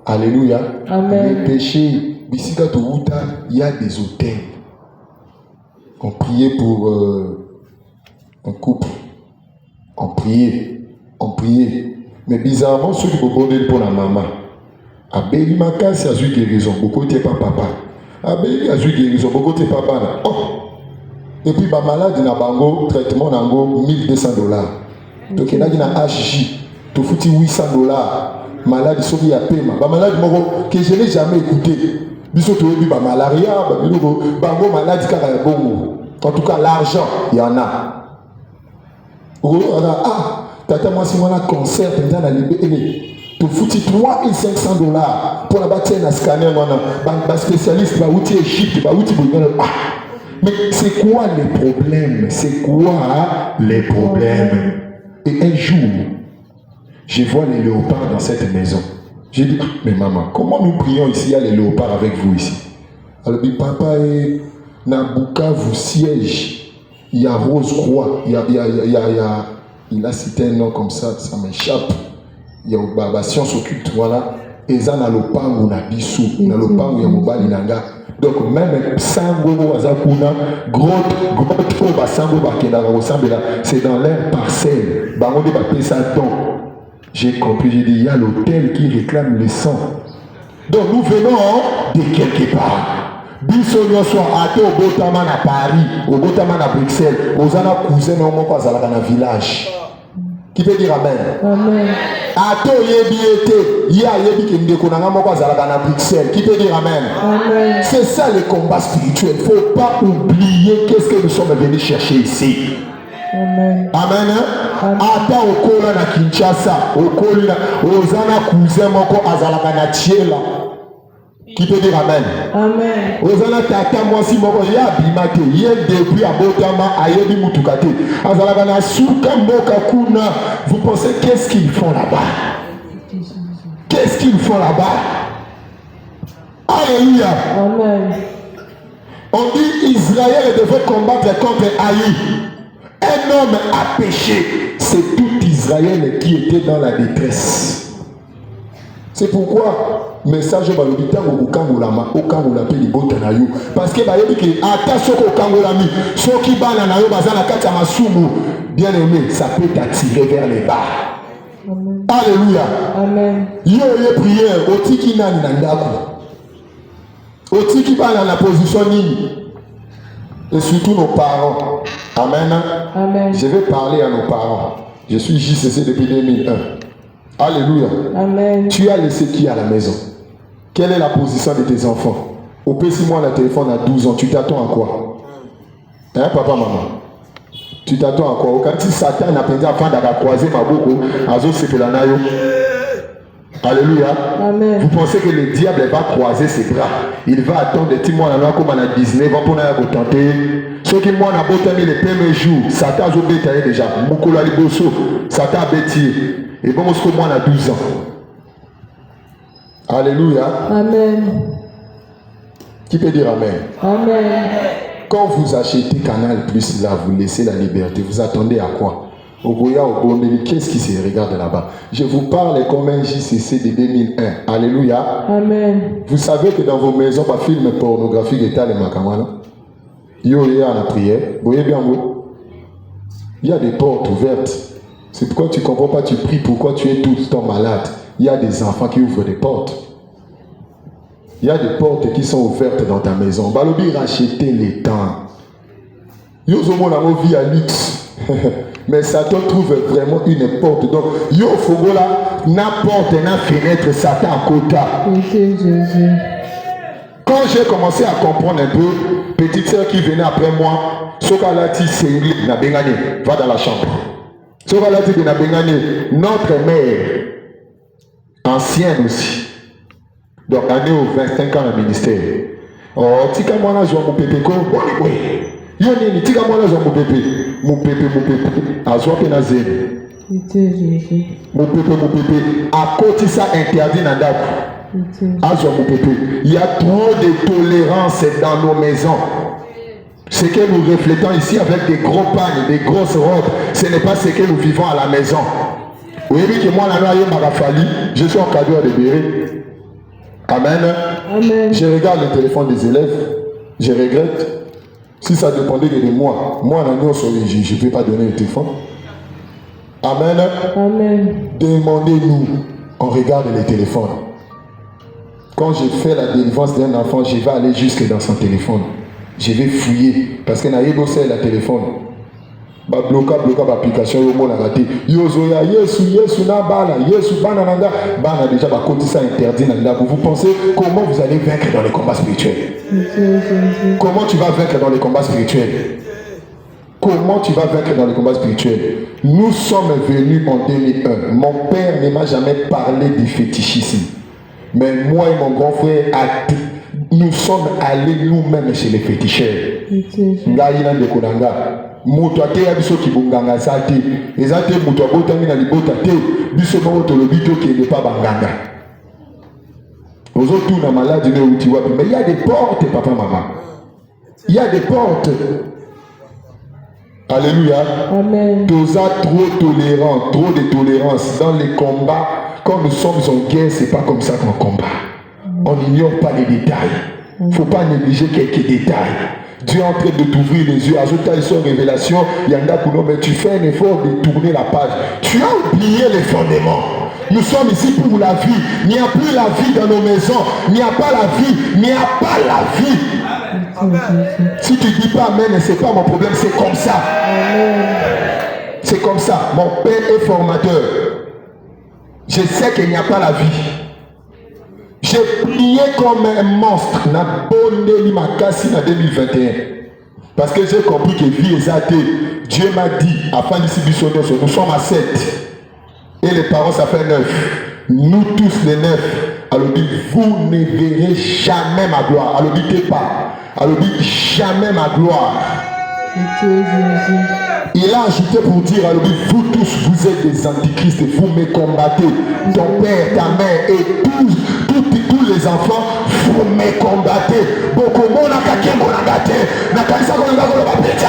Alléluia. Amen. Les péchés, il y a des hôtels. On priait pour un couple. On priait. Mais bizarrement, ceux qui ont pour la maman. Abeli Makasi a eu guérison. Beaucoup de papa. Abeli a eu guérison. Beaucoup de papa. Oh. Et puis, malade, il y a un traitement $1,200. Donc, il y a un HJ. Tu fous $800. Malade, il y a paiement. Malade, que je n'ai jamais écouté. Biso to bi ba malaria, ba bilugo, ba ngo maladie kaka ya bongo. En tout cas, l'argent, il y en a. Tata moi si on a concert, pendant la libéré. Tu foutis $3,500 pour la bâtir un scanner, un spécialiste, bah outil Égypte, bah outil Bouillon. Mais c'est quoi les problèmes? C'est quoi les problèmes? Et un jour, je vois les léopards dans cette maison. J'ai dit, mais maman, comment nous prions ici, il y a les léopards avec vous ici? Alors, papa et Nabuka vous siège. Il y a Rose Croix, il a cité un nom comme ça m'échappe. Il y a Baba Science Occulte, voilà. Et ça n'a le pan ou n'a bissou, n'a le pan ou y'a mobile nanga. Donc, même Sango Azakuna, grotte, Basango Bakena, c'est dans leur parcelle. Bango de Bapé Satan. J'ai compris, j'ai dit, il y a l'hôtel qui réclame le sang. Donc nous venons de quelque part. Bissonio soit à au Botaman à Paris, au Botaman à Bruxelles, aux Anna cousins au Moko Zalakana village. Qui peut dire Amen? Amen. Ato yebi été, ya yebi kende konanga Moko Zalakana Bruxelles. Qui peut dire Amen? Amen. C'est ça le combat spirituel. Il ne faut pas oublier qu'est-ce que nous sommes venus chercher ici. Amen. Ata okola na Kinshasa, okola ozana cousin moko azalaka na Tiela. Qui peut dire amen? Amen. Ozana tata mwasi moko ya bimate, ye depuis abotama ayebi mutukate. Azalaka na suka mboka kuna. Vous pensez qu'est-ce qu'ils font là-bas? Qu'est-ce qu'ils font là-bas? Alléluia. Amen. On dit Israël devait combattre contre Haï. Un homme a péché. C'est tout Israël qui était dans la détresse. C'est pourquoi message balobita au kangolama au kangola pe libota na yo parce que bayebi que ata soko kangolami soki bana na yo bazana kati ya masumu bien aimé ça peut t'attirer vers les bas. Amen. Alléluia. Amen. Yo ye prière otiki nani na ndako otiki bana na position nini et surtout nos parents. Amen. Amen. Je vais parler à nos parents. Je suis JCC depuis 2001. Alléluia. Amen. Tu as laissé qui à la maison? Quelle est la position de tes enfants? Au PC, moi, le téléphone à 12 ans, tu t'attends à quoi? Hein, papa, maman? Tu t'attends à quoi? Quand Satan n'a pas dit à croiser ma boucle, c'est la nayo. Alléluia. Amen. Vous pensez que le diable va croiser ses bras? Il va attendre des petits mois comme on a 19 ans pour nous tenter. Ceux qui moi n'a pas mis les premiers jours, Satan a bétaillé déjà. Moukoula Liboso, Satan a bétillé. Et bon, moi on a 12 ans. Alléluia. Amen. Qui peut dire amen? Amen. Quand vous achetez Canal Plus là, vous laissez la liberté. Vous attendez à quoi? Au Goya, au Bondeli, qu'est-ce qui se regarde là-bas? Je vous parle comme un JCC de 2001. Alléluia. Amen. Vous savez que dans vos maisons, pas film pornographique et tal, il y a la prière. Vous voyez bien, il y a des portes ouvertes. C'est pourquoi tu ne comprends pas, tu pries, pourquoi tu es tout le temps malade. Il y a des enfants qui ouvrent des portes. Il y a des portes qui sont ouvertes dans ta maison. Balobi, rachetez les temps. Yo zomo na mo vie à luxe. Mais Satan trouve vraiment une porte. Donc, yo fogola, n'importe na fenêtre Satan à quota. Jésus. Quand j'ai commencé à comprendre un peu, petite sœur qui venait après moi, Sokalati Sengli na Bengani, va dans la chambre. Sokalati na Bengani, notre mère, ancienne aussi. Donc, année au 25 ans au ministère. Oh, tika mwana zwa mu pepe ko, oui. Yo nini tika mwana zwa mu pepe. Mu pepe. Azwa pe na zemi. Mu pepe. Akoti ça interdit na ndako. Azwa mu pepe. Il y a trop de tolérance dans nos maisons. Ce que nous reflétons ici avec des gros pagnes, des grosses robes, ce n'est pas ce que nous vivons à la maison. Vous voyez que moi, la noyée m'a rafali, je suis en cadeau de béret. Amen. Amen. Je regarde le téléphone des élèves, je regrette. Si ça dépendait de moi, je ne vais pas donner le téléphone. Amen. Amen. Demandez-nous, on regarde les téléphones. Quand je fais la délivrance d'un enfant, je vais aller jusque dans son téléphone. Je vais fouiller parce que na yebo c'est la téléphone. Ba bloquer l'application yo mona raté. Yo zoya Yesu na bana, Yesu bana nanga, bana déjà ba côté ça interdit na ndako. Vous pensez comment vous allez vaincre dans les combats spirituels? Comment tu vas vaincre dans les combats spirituels? Comment tu vas vaincre dans les combats spirituels? Nous sommes venus en 2001. Mon père ne m'a jamais parlé du fétichisme. Mais moi et mon grand frère nous sommes allés nous-mêmes chez les féticheurs. Ngaïna de Konanga. Mutu ateya biso kibunganga sate. Ezate mutu abotami na libota te. Biso moko tolobito qui n'est pas banganga. Aujourd'hui, on a malade de l'outiwapi. Mais il y a des portes, papa, maman. Il y a des portes. Alléluia. Amen. Tous trop tolérants, trop de tolérance dans les combats. Quand nous sommes en guerre, c'est pas comme ça qu'on combat. On n'ignore pas les détails. Il ne faut pas négliger quelques détails. Dieu est en train de t'ouvrir les yeux. Ajoute sur révélation, il y en a pour nous, mais tu fais un effort de tourner la page. Tu as oublié les fondements. Nous sommes ici pour la vie. Il n'y a plus la vie dans nos maisons. Il n'y a pas la vie. Il n'y a pas la vie. Amen. Si tu ne dis pas amen, ce n'est pas mon problème, c'est comme ça. C'est comme ça. Mon père est formateur. Je sais qu'il n'y a pas la vie. J'ai prié comme un monstre. Na bonne ma casse en 2021. Parce que j'ai compris que vie est athée. Dieu m'a dit, afin d'ici nous sommes à 7. Et les parents, ça fait 9. Nous tous les 9. Alors dit, vous ne verrez jamais ma gloire. Alors dites pas. Alors dit, jamais ma gloire. Il a ajouté pour dire, alors dit, vous tous, vous êtes des antichristes, vous me combattez. Ton père, ta mère et tous les enfants, vous me combattez. Beaucoup de monde a quelqu'un qui a gâté. N'a pas ça qu'on a gâté.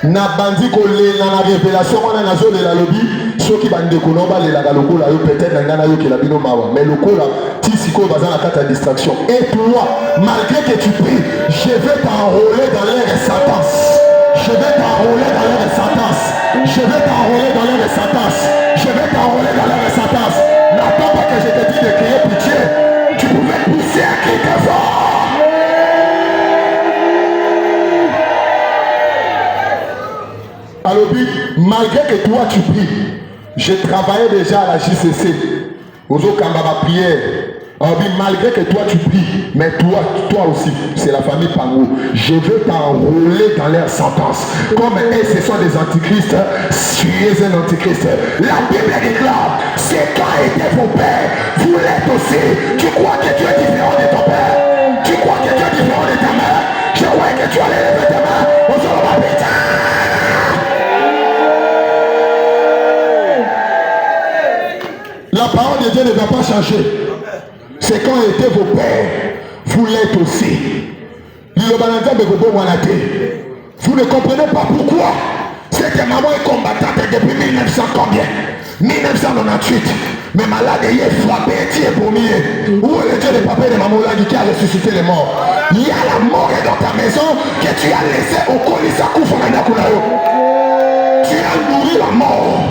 Na bandi kolé na révélation on a nazo de la lobby ceux qui bande konomba les la loko la yo peut-être na yo qui la bino mawa mais loko là ti siko bazan la carte à distraction et toi malgré que tu pries je vais t'enrôler dans leur sentence je vais t'enrôler dans leur sentence je vais t'enrôler dans leur sentence je vais t'enrôler dans leur sentence n'attends pas que je te dise de crier pitié tu pouvais pousser un cri très fort. Alors, malgré que toi tu pries, j'ai travaillé déjà à la JCC, aux autres Kambaba prière. Alors, malgré que toi tu pries, mais toi aussi, c'est la famille Pango, je veux t'enrôler dans leur sentence. Comme eux, ce sont des antichristes, tu es un antichrist. La Bible déclare, c'est quand étaient vos pères, vous l'êtes aussi. Tu crois que tu es différent de ton père? Tu crois que tu es différent de ta mère? Je crois que tu allais lever ta main, on se va putain. La parole de Dieu ne va pas changer. C'est quand étaient vos pères, vous l'êtes aussi. Vous ne comprenez pas pourquoi. C'est que maman est combattante depuis 1900 combien 1998. Mais malade est frappé, tu es promis. Où est le Dieu de papa et de maman qui a ressuscité les morts? Il y a la mort dans ta maison que tu as laissé au Kolisakou Fonanakunayo. Tu as nourri la mort.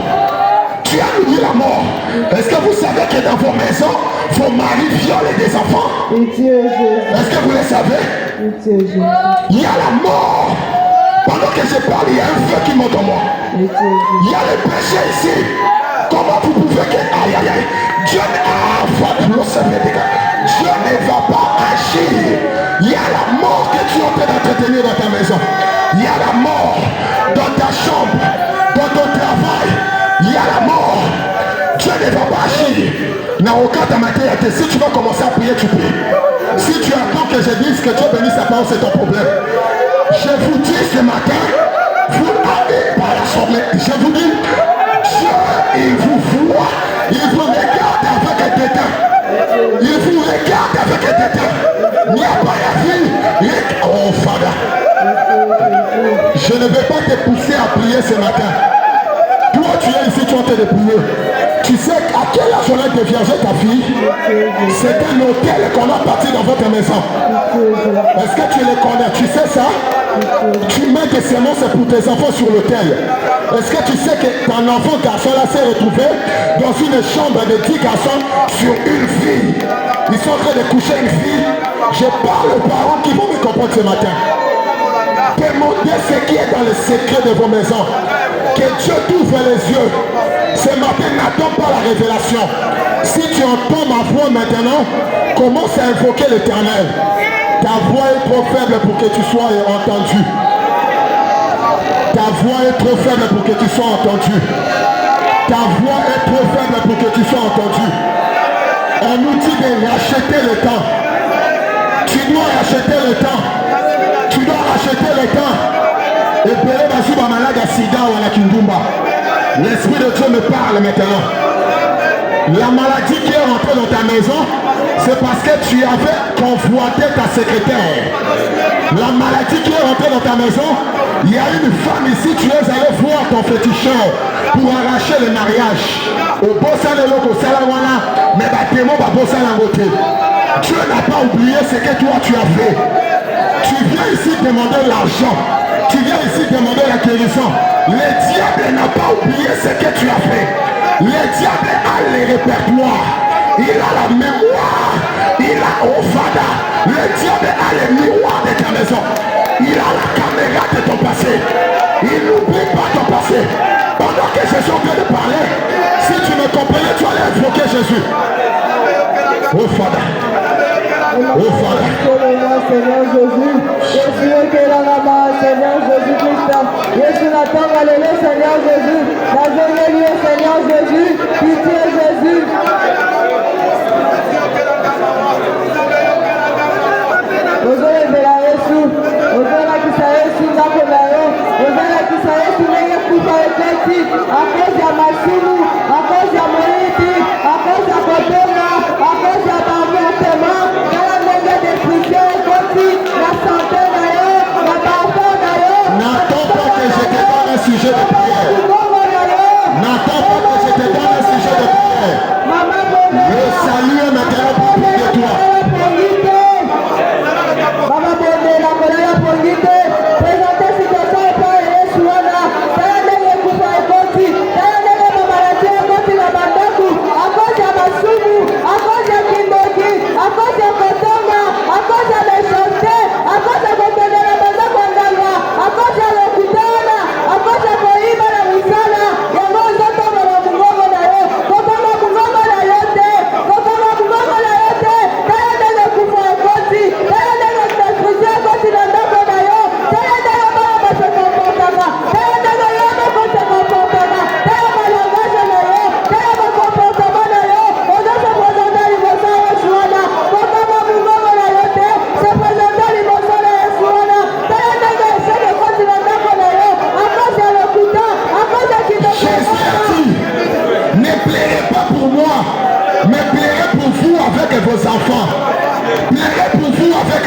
Tu as nourri la mort. Est-ce que vous savez que dans vos maisons, vos maris violent des enfants? Est-ce que vous le savez? Il y a la mort. Pendant que je parle, il y a un feu qui monte en moi. Il y a le péché ici. Comment vous pouvez que... Aïe, aïe, aïe. Dieu ne va pas agir. Il y a la mort que tu es en train d'entretenir dans ta maison. Il y a la mort dans ta chambre, dans ton travail. Il y a la mort. Dieu ne va pas agir. Si tu vas commencer à prier, tu pries. Si tu attends que je dise que Dieu bénisse sa parole, c'est ton problème. Je vous dis ce matin, vous avez par la sommet. Je vous dis, Dieu, il vous voit. Il vous regarde avec un dédain. Il vous regarde avec un dédain. Il n'y a pas la vie. Oh, Father. Je ne vais pas te pousser à prier ce matin. Toi, tu es ici, tu es en train de prier. Tu sais à quel âge on a déviergé ta fille? C'est un hôtel qu'on a parti dans votre maison. Est-ce que tu le connais? Tu sais ça? Tu mets des semences pour tes enfants sur l'hôtel. Est-ce que tu sais que ton enfant garçon là s'est retrouvé dans une chambre de 10 garçons sur une fille? Ils sont en train de coucher une fille. Je parle aux parents qui vont me comprendre ce matin. Demandez ce qui est dans le secret de vos maisons. Que Dieu t'ouvre les yeux. Ce matin, n'attends pas la révélation. Si tu entends ma voix maintenant, commence à invoquer l'Éternel. Ta voix est trop faible pour que tu sois entendu. Ta voix est trop faible pour que tu sois entendu. Ta voix est trop faible pour que tu sois entendu. On nous dit de racheter le temps. Tu dois racheter le temps. Tu dois racheter le temps. Et Pélé Basouba malade à Sida ou à la Kindumba. L'Esprit de Dieu me parle maintenant. La maladie qui est rentrée dans ta maison, c'est parce que tu avais convoité ta secrétaire. La maladie qui est rentrée dans ta maison, il y a une femme ici, tu es allé voir ton féticheur pour arracher le mariage. Au Bossa de Loko Salawana, mais bâtiment va Bossa Langote. Dieu n'a pas oublié ce que toi tu as fait. Tu viens ici demander l'argent. Tu viens ici demander la guérison. Le diable n'a pas oublié ce que tu as fait. Le diable a les répertoires. Il a la mémoire. Il a Ofada. Le diable a les miroirs de ta maison. Il a la caméra de ton passé. Il n'oublie pas ton passé. Pendant que je suis en train de parler, si tu me comprenais, tu allais invoquer Jésus. Ofada. Ofada.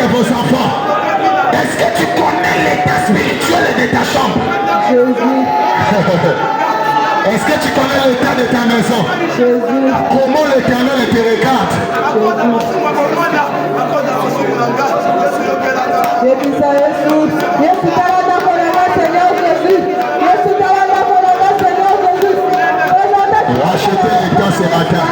de vos enfants? Est-ce que tu connais l'état spirituel de ta chambre? Jésus. Est-ce que tu connais l'état de ta maison? Jésus. Comment l'Éternel te regarde? Rachetez les temps ce matin.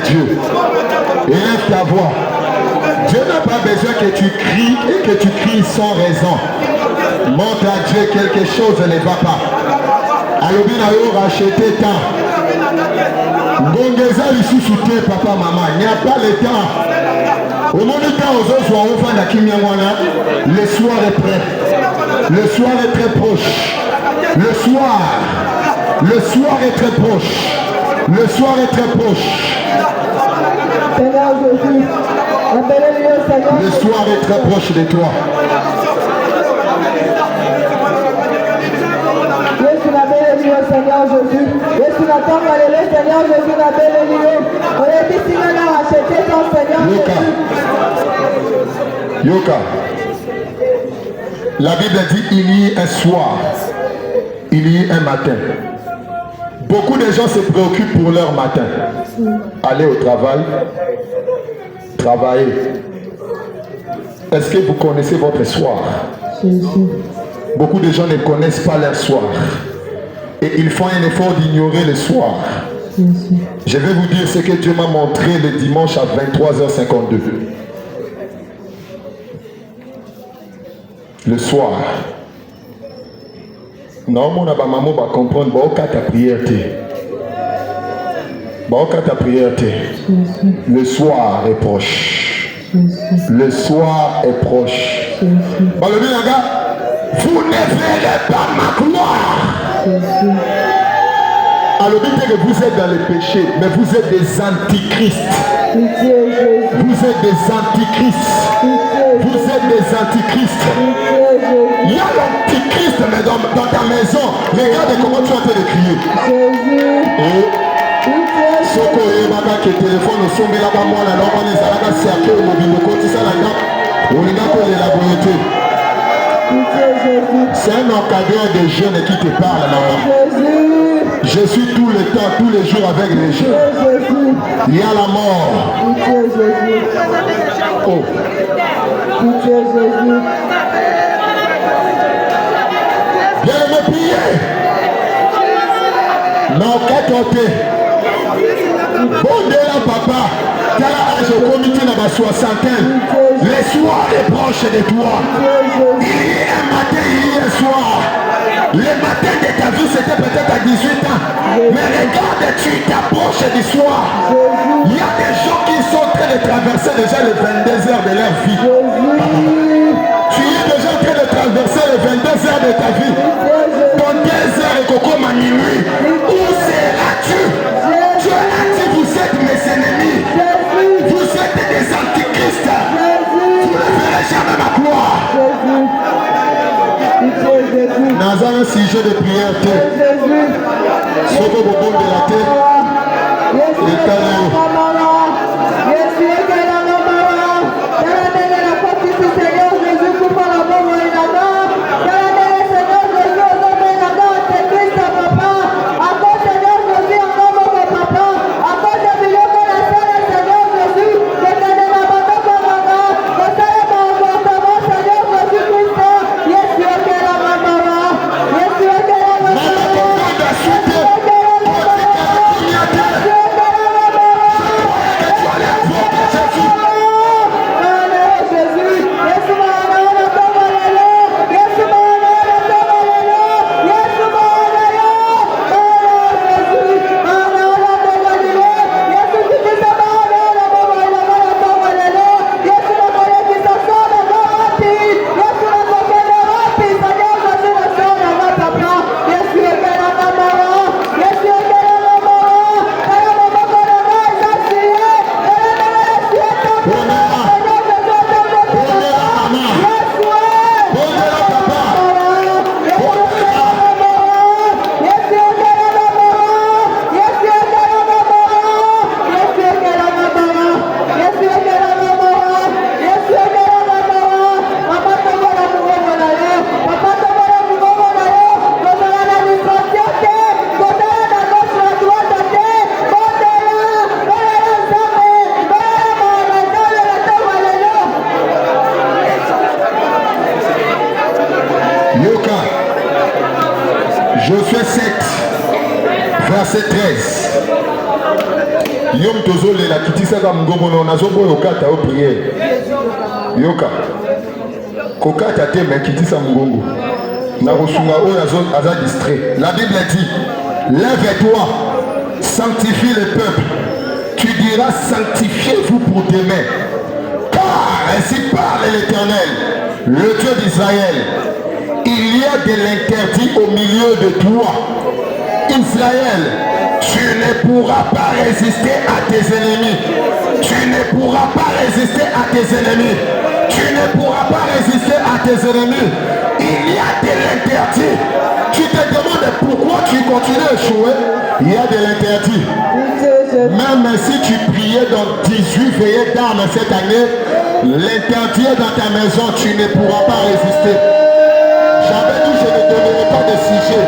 Dieu. Élève ta voix. Dieu n'a pas besoin que tu cries et que tu cries sans raison. Montre à Dieu quelque chose ne va pas. Alobina yo racheter temps. Ngongeza lisusu te papa maman. Il n'y a pas le temps. Au moment du temps aux autres on va le soir est prêt. Le soir est très proche. Le soir est très proche. Le soir est très proche. Seigneur Jésus, appelez-le Seigneur. Le soir est très proche de toi. Jésus n'appelle-le Seigneur Jésus. Jésus n'attend pas le Seigneur Jésus n'appelle-le. On est ici maintenant à acheter ton Seigneur Jésus. Yoka. La Bible dit il y a un soir, il y a un matin. Beaucoup de gens se préoccupent pour leur matin. Aller au travail, travailler. Est-ce que vous connaissez votre soir? Beaucoup de gens ne connaissent pas leur soir. Et ils font un effort d'ignorer le soir. Je vais vous dire ce que Dieu m'a montré le dimanche à 23h52. Le soir. Non, mon maman va comprendre. Ta prière. Ta prière. Le soir est proche. Le soir est proche. Vous ne verrez pas ma gloire. Alors dites que vous êtes dans le péché, mais vous êtes des antichrists. Vous êtes des antichrists. Vous êtes des antichrists. Il y a l'antichrist mais dans ta maison. Regarde comment tu es en train de crier. Soko yebaka ke téléphone osombela ba mwana na mwana ezalaka cercle au mobile kotisa la nga olinga kolela boye te. C'est un encadreur de jeunes qui te parle maman. Je suis tout le temps, tous les jours avec les jeunes. Il y a la mort. Oh. Viens me prier. Non, qu'est-ce bon de la papa, t'as l'âge au comité dans ma soixantaine. Le soir est proche de toi. Il y a un matin, il y a un soir. Le matin de ta vie, c'était peut-être à 18 ans. Mais regarde, tu t'approches du soir. Il y a des gens qui sont en train de traverser déjà les 22 heures de leur vie. Tu es déjà en train de traverser les 22 heures de ta vie. Ton 2 heures et coco ma minuit. Où seras-tu? Tu es actif, vous êtes mes ennemis. Vous êtes des antichrists. Vous ne verrez jamais ma gloire. Dans un sujet de prière, Sobo Bobo de la terre. Josué 7, verset 13. Yom tozole la kitisaka mgomono nazobo yokata o prière. Yoka. Kokata te mais kitisa mgongo. Na kosunga oyo aza distrait. La Bible dit, lève-toi, sanctifie le peuple. Tu diras, sanctifiez-vous pour demain. Car ainsi parle l'Éternel, le Dieu d'Israël. Il y a de l'interdit au milieu de toi. Israël, tu ne pourras pas résister à tes ennemis. Tu ne pourras pas résister à tes ennemis. Tu ne pourras pas résister à tes ennemis. Il y a de l'interdit. Tu te demandes pourquoi tu continues à échouer. Il y a de l'interdit. Même si tu priais dans 18 veillées d'armes cette année, l'interdit est dans ta maison, tu ne pourras pas résister. J'avais dit, je ne donnerai pas de sujet.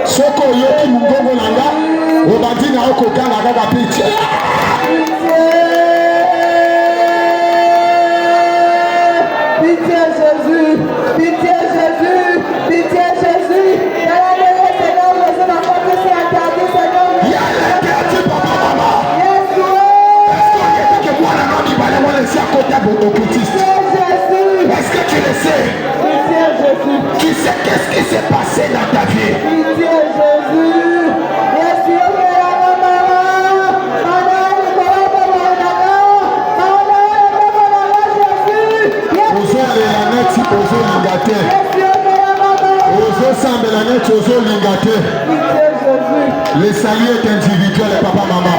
Soko yoki mungongo nanga, obandi na oko ganga gaga pitié. Pitié Jésus, pitié Jésus, pitié Jésus. Seigneur Jésus, ma porte s'est interdit, Seigneur. Il y a l'interdit, papa, maman. Yes, est-ce que moi, la maman, il va aller laisser à côté de mon petite? Est-ce que tu le sais? Tu sais qu'est-ce qui s'est passé dans ta vie? Pitié Jésus. Yes, les saluts est individuel, papa, maman.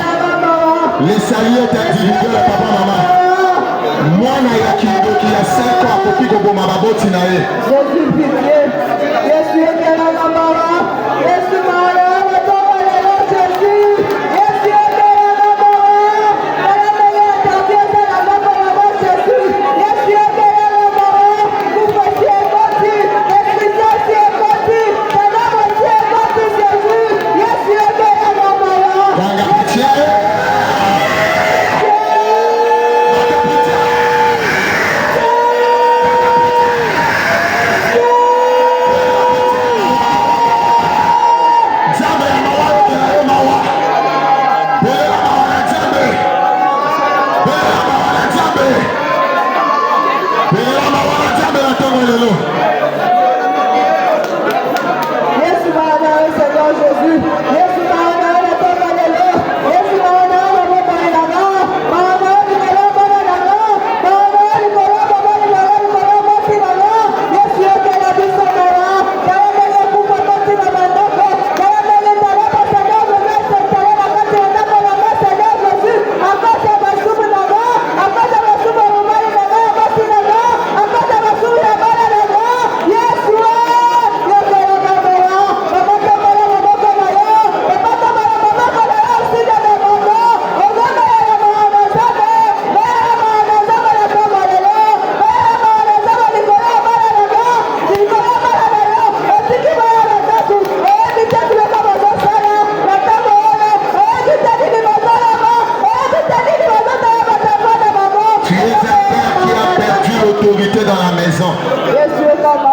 Les saluts est individuel, papa, maman. Moi, na ya kindo qui a 5 ans, kopi ko boma baboti na ye. Jésus, pitié. Jésus, est là, maman. Jésus, maman. dans la maison.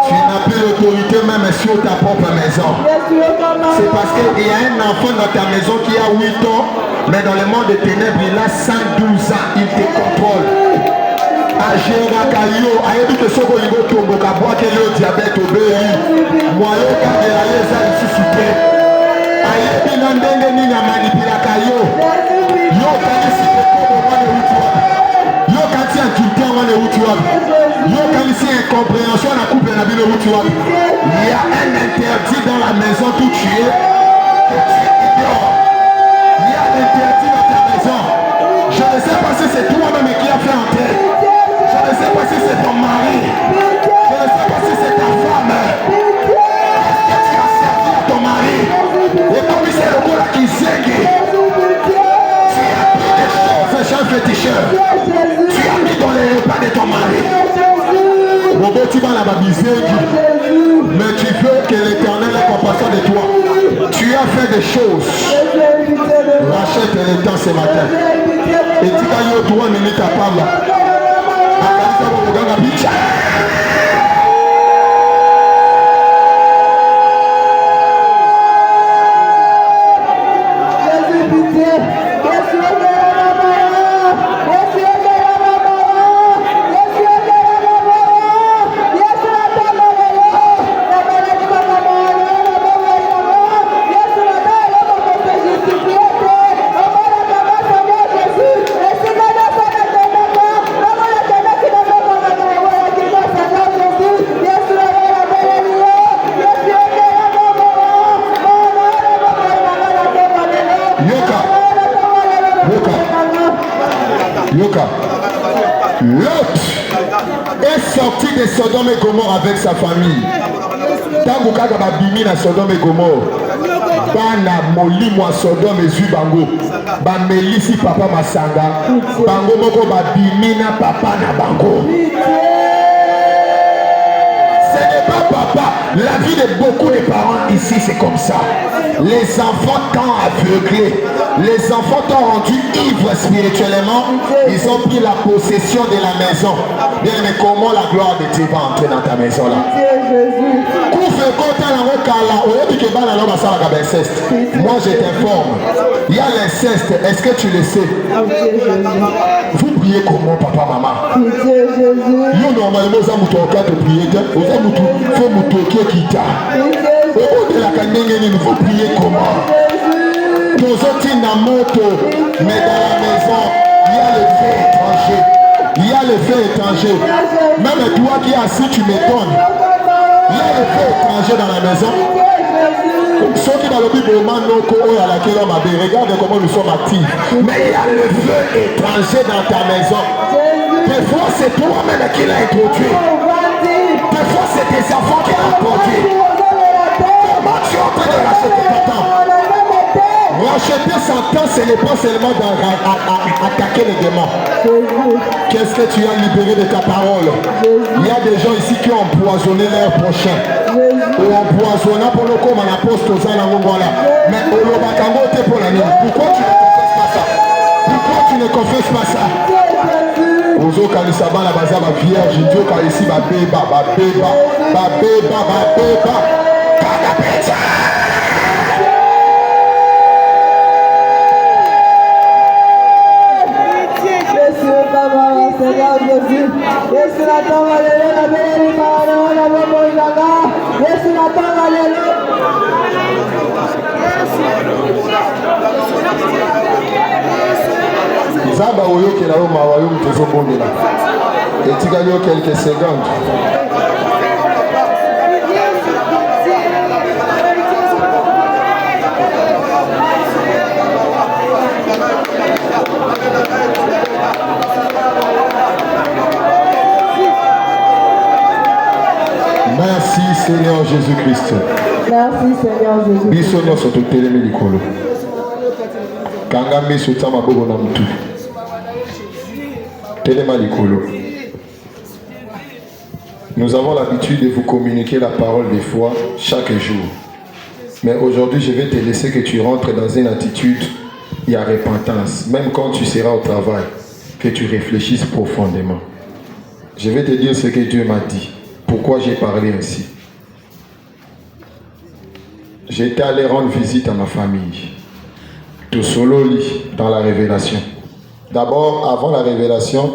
Tu n'as plus l'autorité même sur ta propre maison. C'est parce qu'il y a un enfant dans ta maison qui a 8 ans, mais dans le monde des ténèbres, il a 112 ans. Il te contrôle. Agérakayo, ayebi que soko yibo tombo kabwa ke le diabète obéi. Moyo kabela yeza ici super. Ayebi nandenge ni na manipula kayo. Yo kanisi ko wane utuwa. Yo kanisi inculté wane utuwa. Yo kanisi incompréhension na couple na bino utuwa. Il y a un interdit dans la maison tout tué. Il y a un interdit dans ta maison. Je ne sais pas si c'est toi-même qui a fait entrer. Je ne sais pas si c'est ton mari. Je ne sais pas si c'est ta femme. Est-ce que tu as servi à ton mari? Et comme c'est le coup là qui zègue. Tu as pris des choses, chef féticheur. Tu as mis dans les repas de ton mari. Bobo, tu vas là-bas bizègue. Mais tu veux que l'Éternel ait compassion de toi. Tu as fait des choses. Rachète le temps ce matin. Et tu as eu 3 minutes à parler. Lot est sorti de Sodome et Gomorre avec sa famille. Tango kaka babimi na Sodome et Gomorre. Bana molimo Sodome et Zubango. Ba melisi papa masanga. Bango moko babimi na papa na bango. Ce n'est pas papa. La vie de beaucoup de parents ici c'est comme ça. Les enfants t'ont aveuglé. Les enfants t'ont rendu ivre spirituellement. Ils ont pris la possession de la maison. Bien, mais comment la gloire de Dieu va entrer dans ta maison là? Moi je t'informe. Il y a l'inceste. Est-ce que tu le sais? Vous priez comment, papa, maman? Nous normalement ça nous toque de prier. Vous nous toquer qui t'a. Vous priez comment? Nos autres moto, mais dans la maison, il y a le fait étranger. Il y a le fait étranger. Même toi qui es assis, tu m'étonnes. Il y a le fait étranger dans la maison. Ceux qui dans le Bible, regarde comment nous sommes actifs. Mais il y a le feu étranger dans ta maison. Des fois, c'est toi-même qui l'as introduit. Des fois, c'est tes enfants qui l'ont introduit. Comment tu es en train de racheter ton temps? Racheter son temps, ce n'est pas seulement d'attaquer les démons. Qu'est-ce que tu as libéré de ta parole? Il y a des gens ici qui ont empoisonné leur prochain. Ou empoisonné pour le comme un apôtre aux Anangongwala. Mais au Lobakango, pour la nuit. Pourquoi tu ne confesses pas ça? Pourquoi tu ne confesses pas ça? Ozo Kanisaba la baza ma vierge, Dieu ka ici ba beba, ba beba, ba beba, ba beba. Kadapeta. Seigneur Jésus, Yesu natonga lelo na beli mano na bobo ilanga, Yesu natonga lelo. Zaba oyoke na roma wa yomu tezo bondela. Etika yo quelques secondes. Merci Seigneur Jésus-Christ. Merci Seigneur Jésus. Bisonyo soto telemi likolo. Kanga miso tama bobo na mutu. Telema likolo. Nous avons l'habitude de vous communiquer la parole des fois chaque jour. Mais aujourd'hui, je vais te laisser que tu rentres dans une attitude, il y a repentance. Même quand tu seras au travail, que tu réfléchisses profondément. Je vais te dire ce que Dieu m'a dit. Pourquoi j'ai parlé ainsi. J'étais allé rendre visite à ma famille. Tout solo dans la révélation. D'abord, avant la révélation,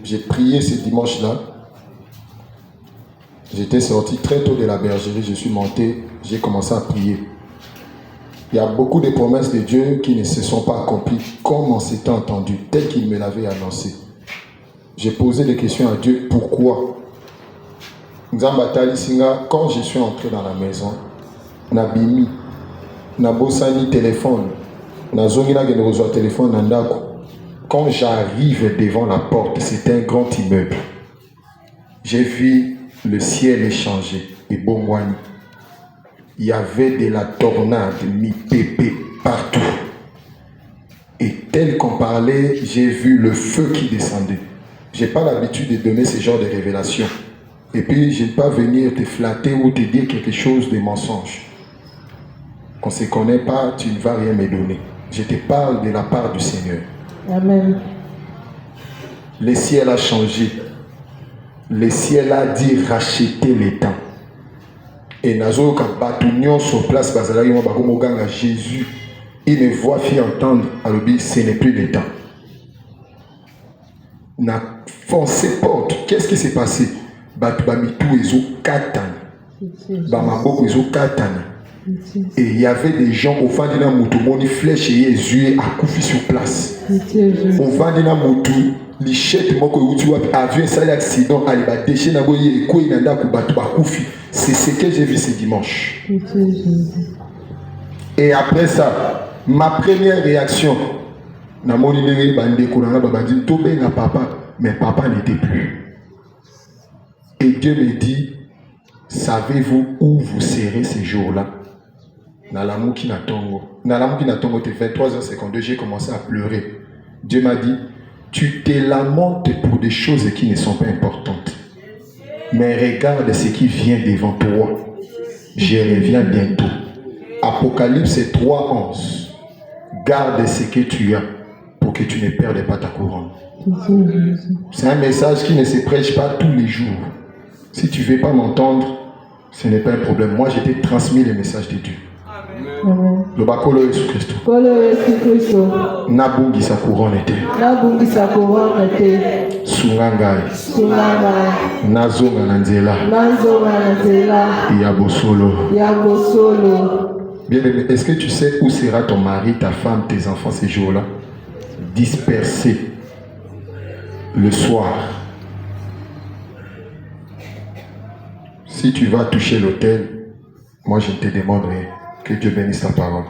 j'ai prié ce dimanche-là. J'étais sorti très tôt de la bergerie, je suis monté, j'ai commencé à prier. Il y a beaucoup de promesses de Dieu qui ne se sont pas accomplies comme on s'était entendu, tel qu'il me l'avait annoncé. J'ai posé des questions à Dieu, pourquoi? Quand je suis entré dans la maison, Nabimi, Nabosani téléphone, téléphone, quand j'arrive devant la porte, c'était un grand immeuble. J'ai vu le ciel échanger et Bomwani. Il y avait de la tornade, mi-pépé partout. Et tel qu'on parlait, j'ai vu le feu qui descendait. Je n'ai pas l'habitude de donner ce genre de révélation. Et puis, je ne vais pas venir te flatter ou te dire quelque chose de mensonge. On ne se connaît pas, tu ne vas rien me donner. Je te parle de la part du Seigneur. Amen. Le ciel a changé. Le ciel a dit racheter les temps. Et Nazo Kabatunion sur place, Jésus, une voix fit entendre, alors ce n'est plus le temps. Na foncé porte. Qu'est-ce qui s'est passé? Et il y avait des gens au fond de la moto, mon flèche et yeux à couper sur place. Au fond de la moto, les chèques moko utu avion ça l'accident ali ba déchet na boye ko inanda ku batu ba kufi. C'est ce que j'ai vu ce dimanche. Et après ça, ma première réaction na moni ndenge bande ko na ba dit to benga papa, mais papa n'était plus. Et Dieu me dit, savez-vous où vous serez ces jours-là? Nalamuki Natongo, t'es 23h52, j'ai commencé à pleurer. Dieu m'a dit, tu te lamentes pour des choses qui ne sont pas importantes. Mais regarde ce qui vient devant toi. Je reviens bientôt. Apocalypse 3:11. Garde ce que tu as pour que tu ne perdes pas ta couronne. C'est un message qui ne se prêche pas tous les jours. Si tu ne veux pas m'entendre, ce n'est pas un problème. Moi, j'ai été transmis le message de Dieu. Amen. Le bakolo Yesu Christo. Nabungi sa couronne était. Sungangai. Nazonga nanzela. Yabosolo. Bien aimé, est-ce que tu sais où sera ton mari, ta femme, tes enfants ces jours-là? Dispersés le soir. Si tu vas toucher l'autel, moi je ne te demanderai que Dieu bénisse ta parole.